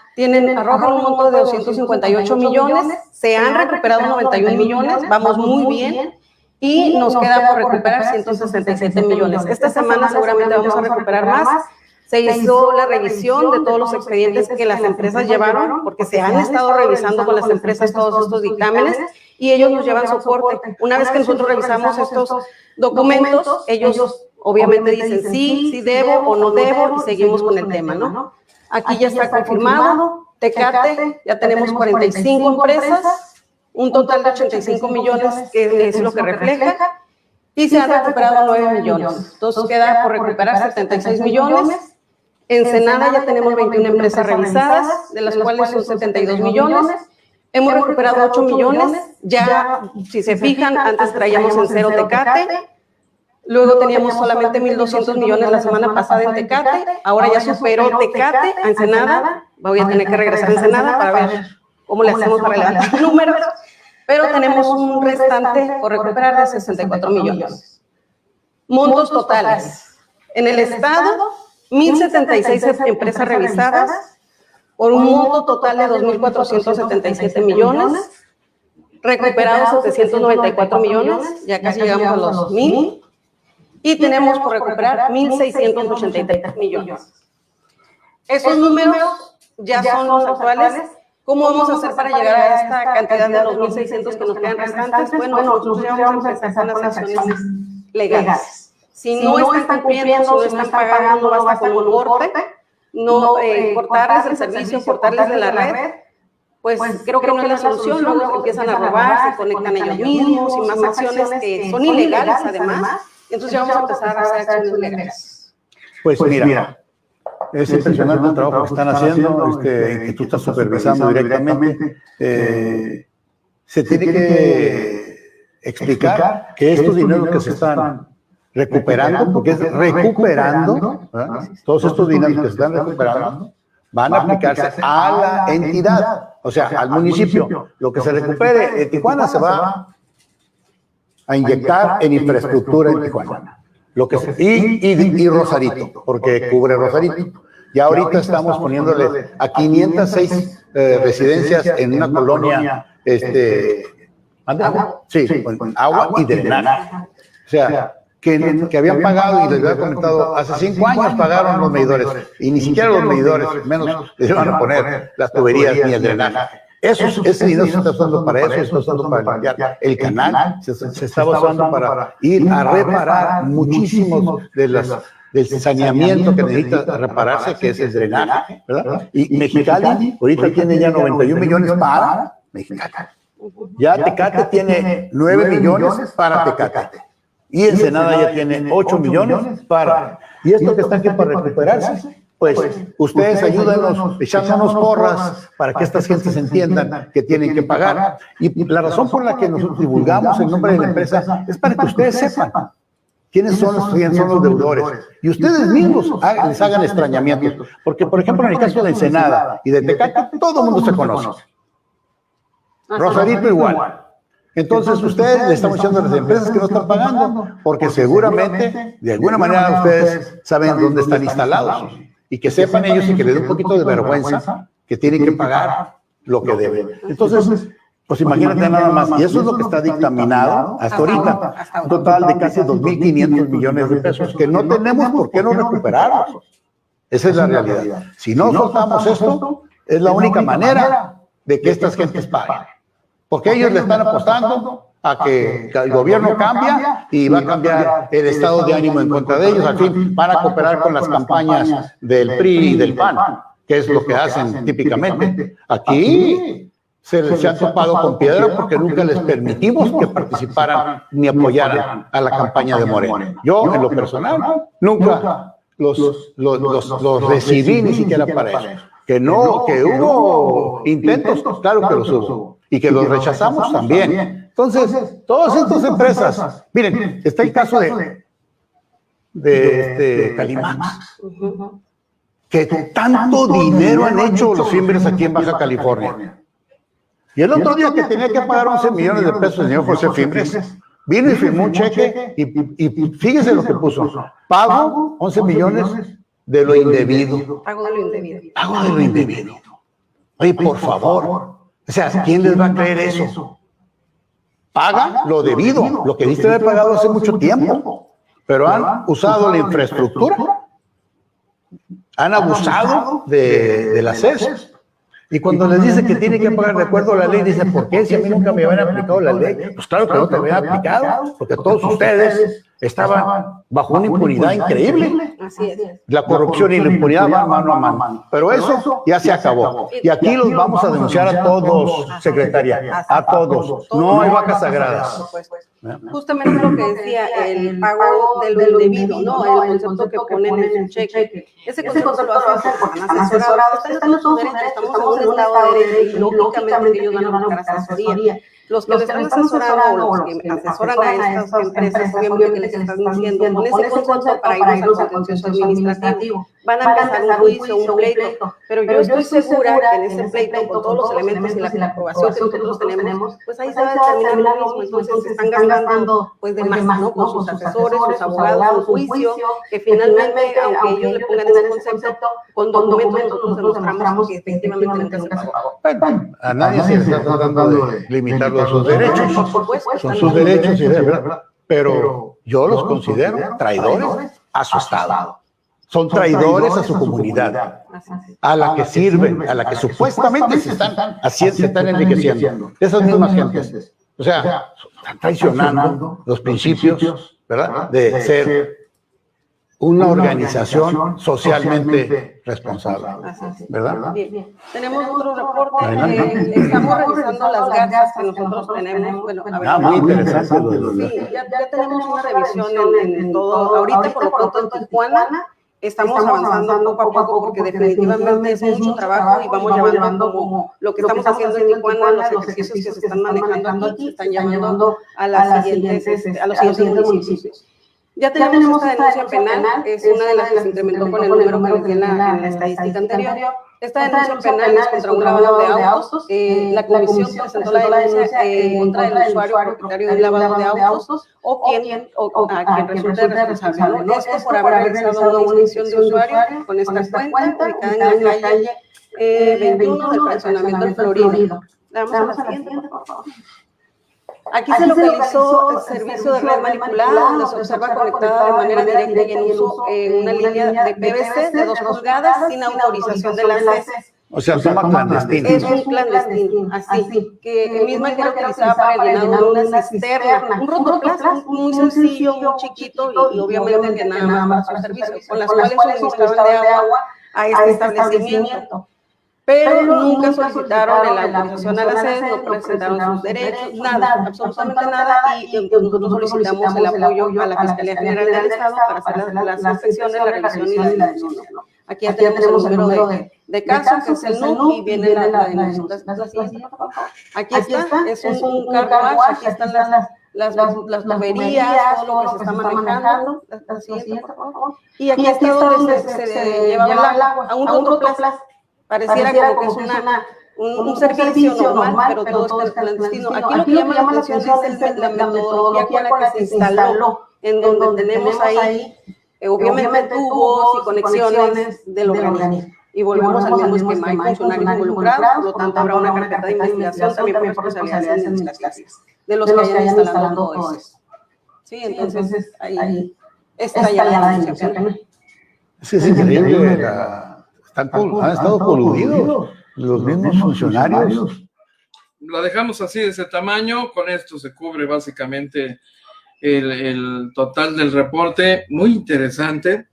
arrojan un monto de 258 millones, se han recuperado 91 millones, vamos muy bien, y nos queda por recuperar 167 millones. Esta semana seguramente vamos a recuperar más. Se hizo la revisión de todos los expedientes que las empresas llevaron, porque se han estado revisando con las empresas todos estos dictámenes, y ellos nos llevan soporte. Una vez que nosotros revisamos estos documentos, ellos obviamente dicen sí debo o no debo, y seguimos con el tema, ¿no? Aquí ya está confirmado. Tecate, ya tenemos 45 empresas, un total de 85 millones, que es lo que refleja, y se han recuperado 9 millones. Entonces queda por recuperar 76 millones. Ensenada ya tenemos 21 empresas revisadas, de las cuales son 72 millones. Hemos recuperado 8 millones. Ya, si se fijan, antes traíamos en cero Tecate. Luego teníamos solamente 1.200 millones la semana pasada en Tecate, ahora ya superó Tecate a Ensenada. Voy a tener que regresar a Ensenada para ver cómo le hacemos para levantar números, pero tenemos un restante por recuperar de 64 millones. Montos totales. En el estado, 1.076 empresas revisadas por un monto total de 2.477 millones, recuperados 794 millones, ya casi llegamos a los 1.000, y tenemos por recuperar 1.683 millones. Esos números ya son los actuales. ¿Cómo vamos a hacer para llegar a esta cantidad de 2.600 que nos quedan restantes? Bueno, nosotros ya vamos a empezar con las acciones legales. Si no están cumpliendo, si no están pagando, no basta con un corte, no cortarles el servicio, cortarles de la red, pues creo que no es la solución. Luego empiezan a robar, se conectan ellos mismos y más acciones que son ilegales además. Entonces ya vamos a empezar a hacer acciones legales. Pues mira, es impresionante el trabajo que están haciendo, que tú estás supervisando directamente. Se tiene que explicar que estos dineros que se están recuperando, porque es recuperando, ¿verdad? Todos estos dineros que se están recuperando van a aplicarse a la entidad, o sea, al municipio. Lo que se recupere en Tijuana se va a inyectar en infraestructura en Tijuana. Y Rosarito, porque cubre Rosarito. Ya ahorita estamos poniéndole a 506 residencias en una colonia, sí, con agua y drenaje. O sea, que habían pagado, y les había comentado, hace 5 años pagaron los medidores, y ni siquiera los medidores, menos les iban a poner las tuberías ni el drenaje. Ese dinero se está usando para eso, se está usando para limpiar el canal, se estaba usando para ir a reparar muchísimos del saneamiento que necesita repararse, que es el drenaje, ¿verdad? Y Mexicali ahorita tiene ya 91 millones para Mexicali. Ya Tecate tiene 9 millones para Tecate. Y Ensenada ya tiene 8 millones para... Y esto que está aquí para recuperarse, pues ustedes ayúdenos echándonos porras para que estas gentes entiendan que tienen que pagar. Y la razón por la que nosotros divulgamos el nombre de la empresa es para que ustedes sepan quiénes son los deudores. Y ustedes mismos les hagan extrañamientos. Porque, por ejemplo, en el caso de Ensenada y de Tecate, todo el mundo se conoce. Rosarito igual. Entonces, ustedes le están diciendo a las empresas que no están pagando, porque seguramente, de alguna manera, ustedes saben dónde están instalados. Y que sepan ellos y que les dé un poquito de vergüenza que tienen que pagar lo que deben. Entonces, pues imagínate nada más. Y eso es lo que está dictaminado hasta ahorita. Un total de casi 2.500 millones de pesos que no tenemos por qué no recuperarlos. Esa es la realidad. Si no soltamos esto, es la única manera de que estas gentes paguen. Porque ellos le están apostando a que el gobierno cambia y va a cambiar el estado de ánimo en contra de ellos. Al fin, van a cooperar con las campañas del PRI y del PAN, que es lo que hacen típicamente. Aquí se han topado con piedra porque nunca les permitimos que participaran ni apoyaran a la campaña de Morena. Yo, en lo personal, nunca los recibí ni siquiera para eso. Que hubo intentos, claro que los hubo. Y que los rechazamos también. Entonces, todas estas empresas, miren, está el caso de Calimax, que tanto dinero han hecho los fimbres aquí en Baja California. Y el otro día que tenía que pagar 11 millones de pesos el señor José Fimbres, vino y firmó un cheque y fíjense lo que puso. Pago 11 millones de lo indebido. Pago de lo indebido. Pago de lo indebido. Oye, por favor. O sea, ¿quién les va a creer eso? Paga lo debido, lo que diste haber pagado hace mucho tiempo, pero han usado la infraestructura, han abusado de la CES. Y cuando les dice que tiene que pagar de acuerdo a la ley, dice, ¿por qué? Si a mí nunca me habían aplicado la ley. Pues claro que no te habían aplicado, porque todos ustedes estaban bajo una impunidad increíble. Así es. La corrupción y la impunidad van mano a mano. Pero eso ya se acabó. Y aquí los vamos a denunciar a todos, secretaria, a todos. No hay vacas sagradas. Justamente lo que decía, el pago de lo indebido, ¿no? El concepto que ponen en el cheque. Ese concepto lo hacen porque están asesorados. Están en nuestros derechos, estamos en un estado de derecho y lógicamente ellos van a buscar asesoría. Los que les están asesorando o los que asesoran a estas empresas, obviamente que les les están diciendo, con ese concepto para irnos al contencioso administrativo. Van a empezar un juicio, un pleito, pero yo estoy segura que en ese pleito, con todos los elementos y la aprobación que nosotros tenemos, pues ahí se va a determinar lo mismo. Entonces se están gastando pues de más, ¿no? Con sus asesores, sus abogados, un juicio, que finalmente, aunque ellos le pongan ese concepto, con documentos nosotros demostramos que efectivamente nunca se pagó. Bueno, a nadie se le está tratando de limitar sus derechos. Por supuesto, Son sus derechos, y ¿verdad? Pero yo los considero traidores a su Estado. Son traidores a su comunidad, a la que sirven, a la que supuestamente se están enriqueciendo. Esas mismas gentes. O sea, están traicionando los principios, ¿verdad? De ser una organización socialmente responsable, ¿verdad? Bien. Tenemos otro reporte. Estamos revisando las garzas que nosotros tenemos. Bueno, a ver, muy interesante. Sí, ya tenemos una revisión en todo. Ahorita, por lo pronto, en Tijuana, estamos avanzando poco a poco porque definitivamente es mucho trabajo y vamos llevando como lo que estamos haciendo en Tijuana, los ejercicios que se están manejando aquí, se están llevando a los siguientes municipios. Ya tenemos esta denuncia penal, es una de las que se incrementó con el número que metí en la estadística anterior. Esta denuncia penal es contra un lavado de autos. La comisión presentó la denuncia en contra del usuario propietario de un lavado de autos o a quien resulte responsable, ¿no? Esto por haber realizado una inspección de usuario con esta cuenta ubicada en la calle 21 del fraccionamiento del Florido. Damos a la siguiente, por favor. Aquí se localizó el servicio de red manipulada, donde se observa conectada de manera directa y en uso una línea de PVC de 2 pulgadas sin autorización de la CES. O sea, toma clandestino. Es un clandestino, así, que misma que era utilizada para el llenado de una cisterna, un rotoplas muy sencillo, muy chiquito y obviamente que nada más para su servicio, con las cuales suministraban de agua a este establecimiento. Pero nunca solicitaron la autorización a la CES, no presentaron sus derechos, nada, absolutamente nada, y nosotros solicitamos el apoyo a la Fiscalía General del Estado para hacer las inspecciones, la revisión y la denuncia. Aquí ya tenemos el número de caso, que es el NUC, y viene la denuncia. Aquí está, es un car wash, aquí están las tuberías, todo lo que se está manejando, y aquí está donde se llevaba el agua, a un rotoplas. Pareciera como que es un servicio normal, pero todo está clandestino. Aquí lo que llama la atención es la metodología con la que se instaló, en donde tenemos ahí, obviamente, tubos y conexiones del organismo. Y volvemos al mismo esquema, hay funcionarios involucrados, por lo tanto habrá una carpeta de investigación también por responsabilidades administrativas de los que hayan instalado todo eso. Sí, entonces ahí está ya la denuncia penal. Es increíble han estado coludidos los mismos funcionarios. La dejamos así de ese tamaño, con esto se cubre básicamente el total del reporte, muy interesante.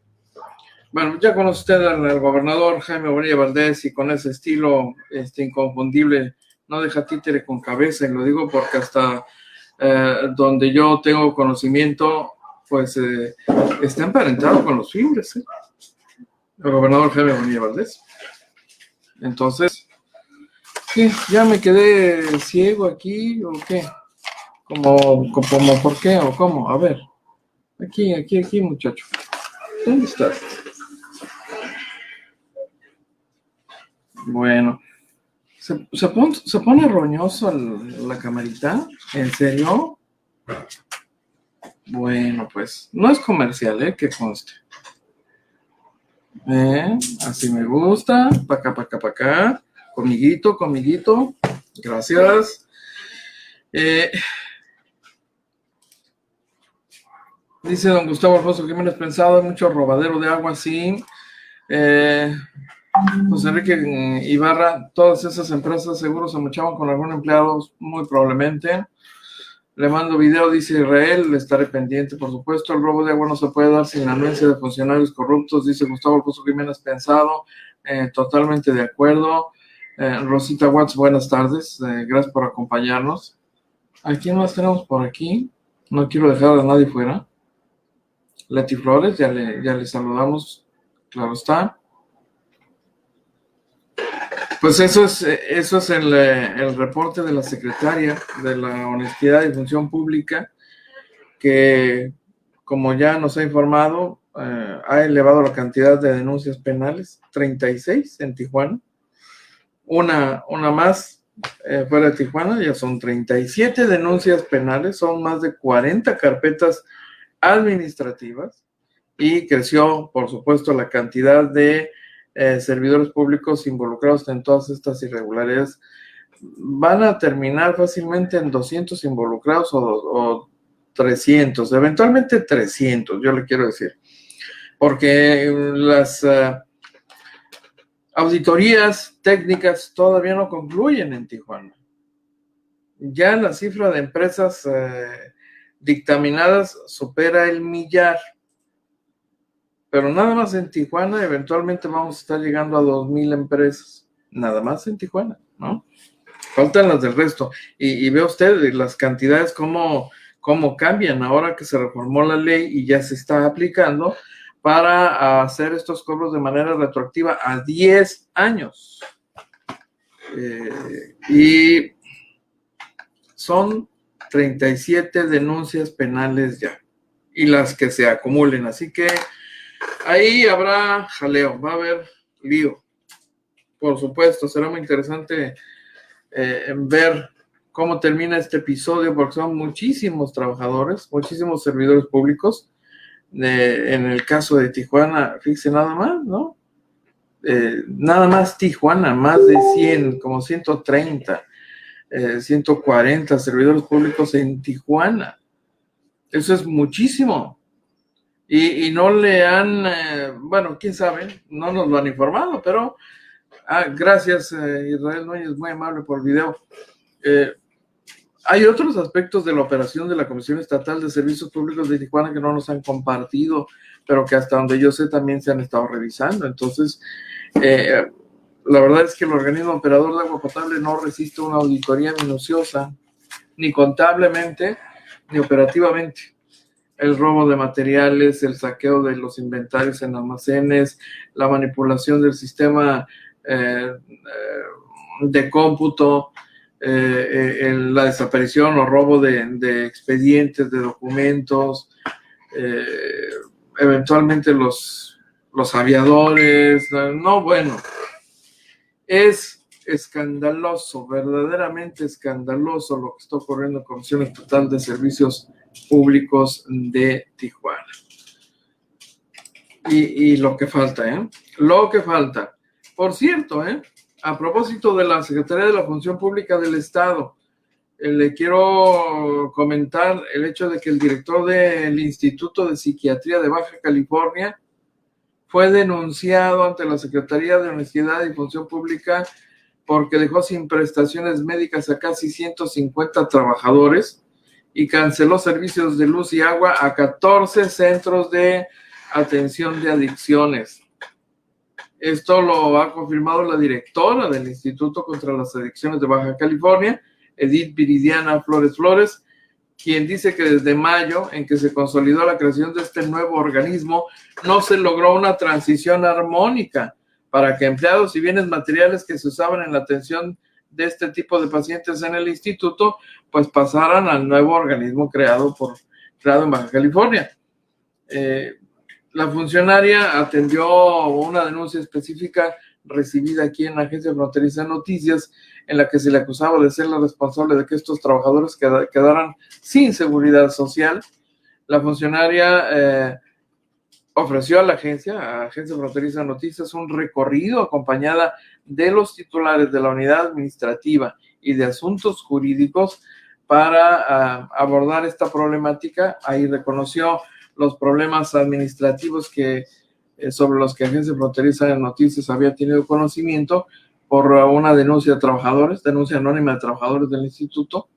Bueno, ya conoce usted al gobernador Jaime Bonilla Valdés y con ese estilo inconfundible, no deja títere con cabeza, y lo digo porque hasta donde yo tengo conocimiento, pues está emparentado con los Fimbres, el gobernador Jaime Bonilla Valdés. Entonces, ¿qué? ¿Ya me quedé ciego aquí o qué? ¿Como por qué o cómo? A ver, aquí, muchacho. ¿Dónde estás? Bueno, ¿se pone roñoso la camarita? ¿En serio? Bueno, pues, no es comercial, que conste. Así me gusta, pa' acá, conmiguito, gracias. Dice don Gustavo Alfonso Jiménez, pensado en mucho robadero de agua, sí. José Enrique Ibarra, todas esas empresas seguro se mochaban con algún empleado, muy probablemente. Le mando video, dice Israel, estaré pendiente, por supuesto. El robo de agua no se puede dar sin la anuencia de funcionarios corruptos, dice Gustavo Alfonso Jiménez, pensado. Totalmente de acuerdo. Rosita Watts, buenas tardes. Gracias por acompañarnos. ¿A quién más tenemos por aquí? No quiero dejar a nadie fuera. Leti Flores, ya le saludamos. Claro está. Pues eso es el reporte de la secretaria de la Honestidad y Función Pública, que como ya nos ha informado, ha elevado la cantidad de denuncias penales, 36 en Tijuana. Una más fuera de Tijuana, ya son 37 denuncias penales, son más de 40 carpetas administrativas y creció, por supuesto, la cantidad de servidores públicos involucrados en todas estas irregularidades. Van a terminar fácilmente en 200 involucrados o 300, eventualmente 300, yo le quiero decir, porque las auditorías técnicas todavía no concluyen en Tijuana. Ya la cifra de empresas dictaminadas supera el 1,000,000, pero nada más en Tijuana eventualmente vamos a estar llegando a 2,000 empresas, nada más en Tijuana, ¿no? Faltan las del resto, y ve usted las cantidades cómo cambian ahora que se reformó la ley y ya se está aplicando para hacer estos cobros de manera retroactiva a 10 años. Y son 37 denuncias penales ya, y las que se acumulen, así que ahí habrá jaleo, va a haber lío. Por supuesto, será muy interesante ver cómo termina este episodio, porque son muchísimos trabajadores, muchísimos servidores públicos. En el caso de Tijuana, fíjense nada más, ¿no? Nada más Tijuana, más de 100, como 130, 140 servidores públicos en Tijuana. Eso es muchísimo. Y no le han, bueno, quién sabe, no nos lo han informado, pero gracias, Israel Núñez, muy amable por el video. Hay otros aspectos de la operación de la Comisión Estatal de Servicios Públicos de Tijuana que no nos han compartido, pero que hasta donde yo sé también se han estado revisando. Entonces, la verdad es que el organismo operador de agua potable no resiste una auditoría minuciosa, ni contablemente, ni operativamente. El robo de materiales, el saqueo de los inventarios en almacenes, la manipulación del sistema de cómputo, la desaparición o robo de expedientes, de documentos, eventualmente los aviadores. No, bueno, es escandaloso, verdaderamente escandaloso lo que está ocurriendo en la Comisión Estatal de Servicios Públicos de Tijuana. Y lo que falta, lo que falta. Por cierto, a propósito de la Secretaría de la Función Pública del Estado, le quiero comentar el hecho de que el director del Instituto de Psiquiatría de Baja California fue denunciado ante la Secretaría de Honestidad y Función Pública porque dejó sin prestaciones médicas a casi 150 trabajadores y canceló servicios de luz y agua a 14 centros de atención de adicciones. Esto lo ha confirmado la directora del Instituto contra las Adicciones de Baja California, Edith Viridiana Flores, quien dice que desde mayo, en que se consolidó la creación de este nuevo organismo, no se logró una transición armónica para que empleados y bienes materiales que se usaban en la atención de este tipo de pacientes en el instituto, pues pasaran al nuevo organismo creado en Baja California. La funcionaria atendió una denuncia específica recibida aquí en la Agencia Fronteriza de Noticias, en la que se le acusaba de ser la responsable de que estos trabajadores quedaran sin seguridad social. La funcionaria ofreció a la Agencia Fronteriza de Noticias, un recorrido acompañada de los titulares de la Unidad Administrativa y de Asuntos Jurídicos para abordar esta problemática. Ahí reconoció los problemas administrativos sobre los que Agencia Fronteriza de Noticias había tenido conocimiento por una denuncia de trabajadores, denuncia anónima de trabajadores del instituto,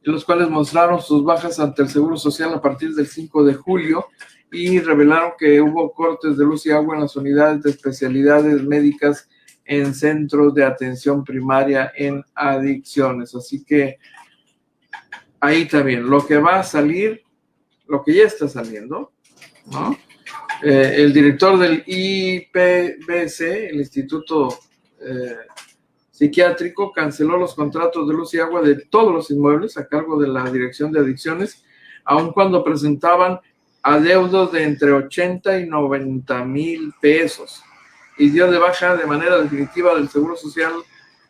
los cuales mostraron sus bajas ante el Seguro Social a partir del 5 de julio y revelaron que hubo cortes de luz y agua en las unidades de especialidades médicas en centros de atención primaria en adicciones. Así que ahí también lo que va a salir, lo que ya está saliendo, ¿no? El director del IPBC, el Instituto Psiquiátrico, canceló los contratos de luz y agua de todos los inmuebles a cargo de la Dirección de Adicciones, aun cuando presentaban adeudos de entre 80 y 90 mil pesos y dio de baja de manera definitiva del Seguro Social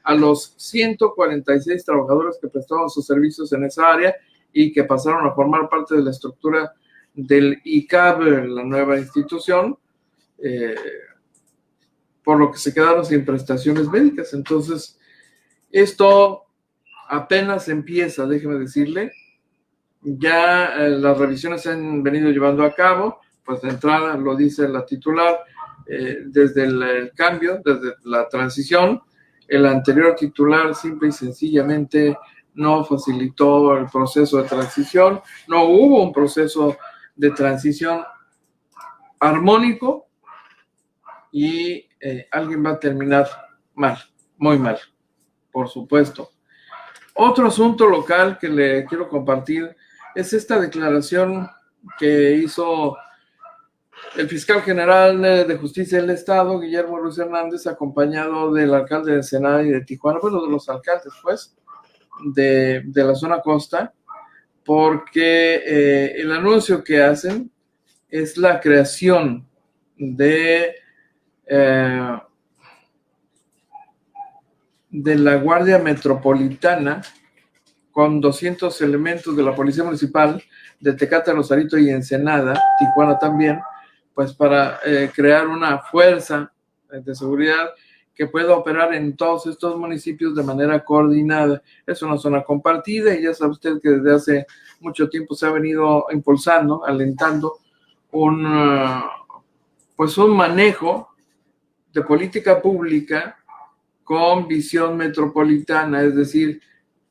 a los 146 trabajadores que prestaban sus servicios en esa área y que pasaron a formar parte de la estructura del ICAB, la nueva institución, por lo que se quedaron sin prestaciones médicas. Entonces, esto apenas empieza, déjeme decirle. Ya las revisiones se han venido llevando a cabo, pues de entrada lo dice la titular, desde el cambio, desde la transición, el anterior titular simple y sencillamente no facilitó el proceso de transición, no hubo un proceso de transición armónico y alguien va a terminar mal, muy mal, por supuesto. Otro asunto local que le quiero compartir es esta declaración que hizo el fiscal general de Justicia del Estado, Guillermo Ruiz Hernández, acompañado del alcalde de Ensenada y de Tijuana, bueno, de los alcaldes, pues, de la zona costa, porque el anuncio que hacen es la creación de la Guardia Metropolitana con 200 elementos de la Policía Municipal de Tecate, Rosarito y Ensenada, Tijuana también, pues para crear una fuerza de seguridad que pueda operar en todos estos municipios de manera coordinada. Es una zona compartida y ya sabe usted que desde hace mucho tiempo se ha venido impulsando, alentando un manejo de política pública con visión metropolitana, es decir,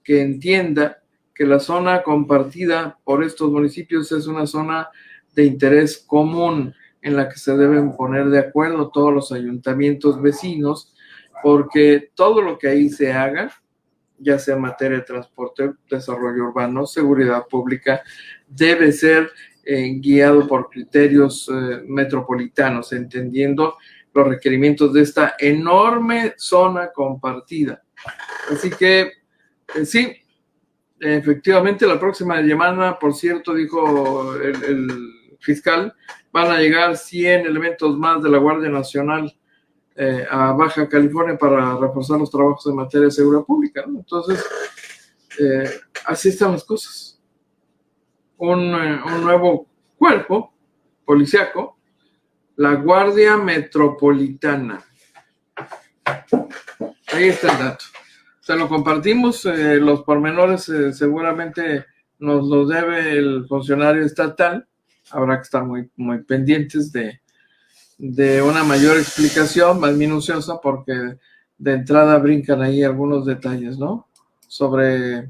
que entienda que la zona compartida por estos municipios es una zona de interés común en la que se deben poner de acuerdo todos los ayuntamientos vecinos, porque todo lo que ahí se haga, ya sea en materia de transporte, desarrollo urbano, seguridad pública, debe ser guiado por criterios metropolitanos, entendiendo los requerimientos de esta enorme zona compartida. Así que, sí, efectivamente, la próxima semana, por cierto, dijo el fiscal, van a llegar 100 elementos más de la Guardia Nacional a Baja California para reforzar los trabajos en materia de seguridad pública, ¿no? Entonces, así están las cosas. Un nuevo cuerpo policiaco, la Guardia Metropolitana. Ahí está el dato. Se lo compartimos, los pormenores seguramente nos los debe el funcionario estatal. Habrá que estar muy, muy pendientes de una mayor explicación más minuciosa, porque de entrada brincan ahí algunos detalles, ¿no? Sobre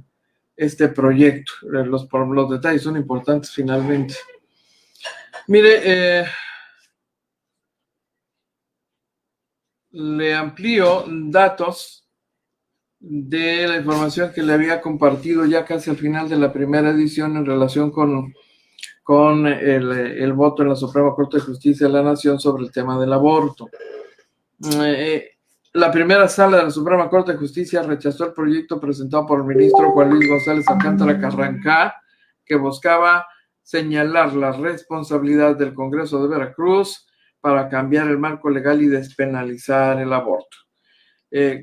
este proyecto. Los detalles son importantes finalmente. Mire, le amplío datos de la información que le había compartido ya casi al final de la primera edición en relación con el voto en la Suprema Corte de Justicia de la Nación sobre el tema del aborto. La primera sala de la Suprema Corte de Justicia rechazó el proyecto presentado por el ministro Juan Luis González Alcántara Carrancá, que buscaba señalar la responsabilidad del Congreso de Veracruz para cambiar el marco legal y despenalizar el aborto.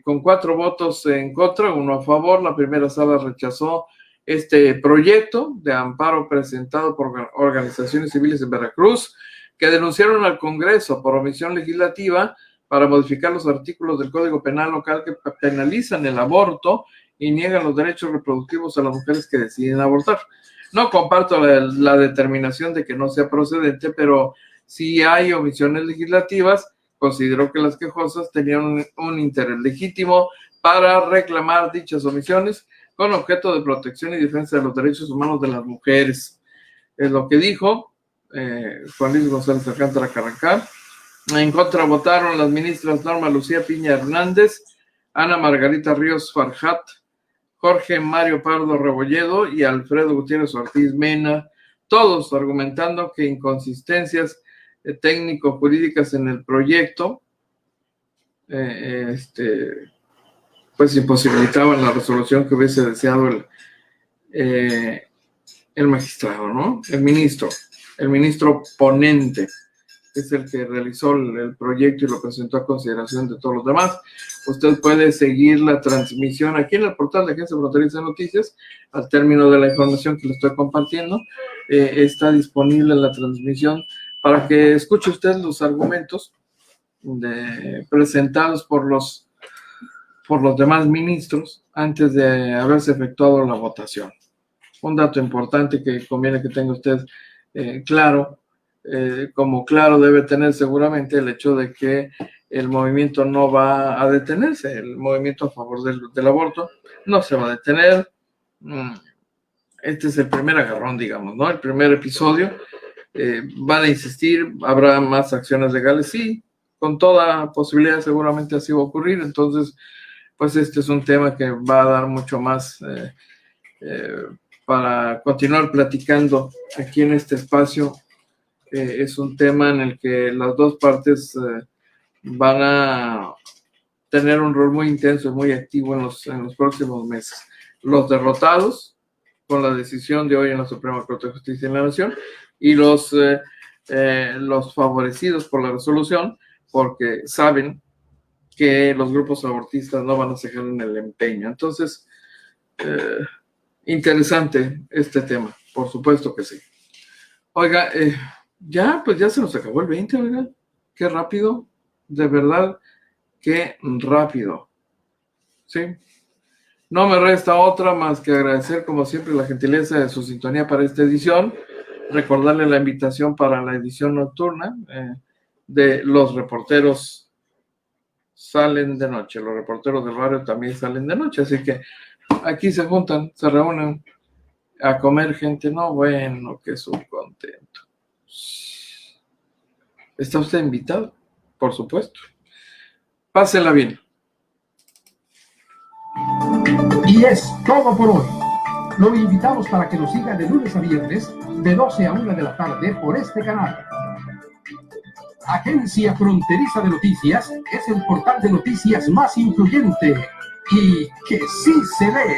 Con 4 votos en contra, 1 a favor, la primera sala rechazó este proyecto de amparo presentado por organizaciones civiles en Veracruz, que denunciaron al Congreso por omisión legislativa para modificar los artículos del Código Penal local que penalizan el aborto y niegan los derechos reproductivos a las mujeres que deciden abortar. No comparto la determinación de que no sea procedente, pero si hay omisiones legislativas, considero que las quejosas tenían un interés legítimo para reclamar dichas omisiones con objeto de protección y defensa de los derechos humanos de las mujeres. Es lo que dijo Juan Luis González Alcántara Carrancá. En contra votaron las ministras Norma Lucía Piña Hernández, Ana Margarita Ríos Farjat, Jorge Mario Pardo Rebolledo y Alfredo Gutiérrez Ortiz Mena, todos argumentando que inconsistencias técnico-jurídicas en el proyecto pues imposibilitaban la resolución que hubiese deseado el magistrado, ¿no? El ministro. el ministro ponente, que es el que realizó el proyecto y lo presentó a consideración de todos los demás. Usted puede seguir la transmisión aquí en el portal de Agencia Fronteriza de Noticias. Al término de la información que le estoy compartiendo, está disponible la transmisión para que escuche usted los argumentos presentados por los demás ministros antes de haberse efectuado la votación. Un dato importante que conviene que tenga usted claro, como claro debe tener seguramente el hecho de que el movimiento no va a detenerse, el movimiento a favor del aborto no se va a detener. Este es el primer agarrón, digamos, ¿no? El primer episodio. Van a insistir, habrá más acciones legales, sí, con toda posibilidad seguramente así va a ocurrir. Entonces, pues este es un tema que va a dar mucho más para continuar platicando aquí en este espacio. Es un tema en el que las dos partes van a tener un rol muy intenso y muy activo en los próximos meses. Los derrotados con la decisión de hoy en la Suprema Corte de Justicia de la Nación y los favorecidos por la resolución, porque saben que los grupos abortistas no van a cejar en el empeño. Entonces, interesante este tema, por supuesto que sí. Oiga, ya se nos acabó el 20, oiga, qué rápido, de verdad, qué rápido, ¿sí? No me resta otra más que agradecer, como siempre, la gentileza de su sintonía para esta edición, recordarle la invitación para la edición nocturna de Los Reporteros Salen de Noche. Los reporteros del barrio también salen de noche, así que aquí se juntan, se reúnen a comer gente. No, bueno, qué subcontento. ¿Está usted invitado? Por supuesto. Pásela bien. Y es todo por hoy. Lo invitamos para que nos siga de lunes a viernes, de 12 a 1 de la tarde por este canal. Agencia Fronteriza de Noticias es el portal de noticias más influyente y que sí se lee.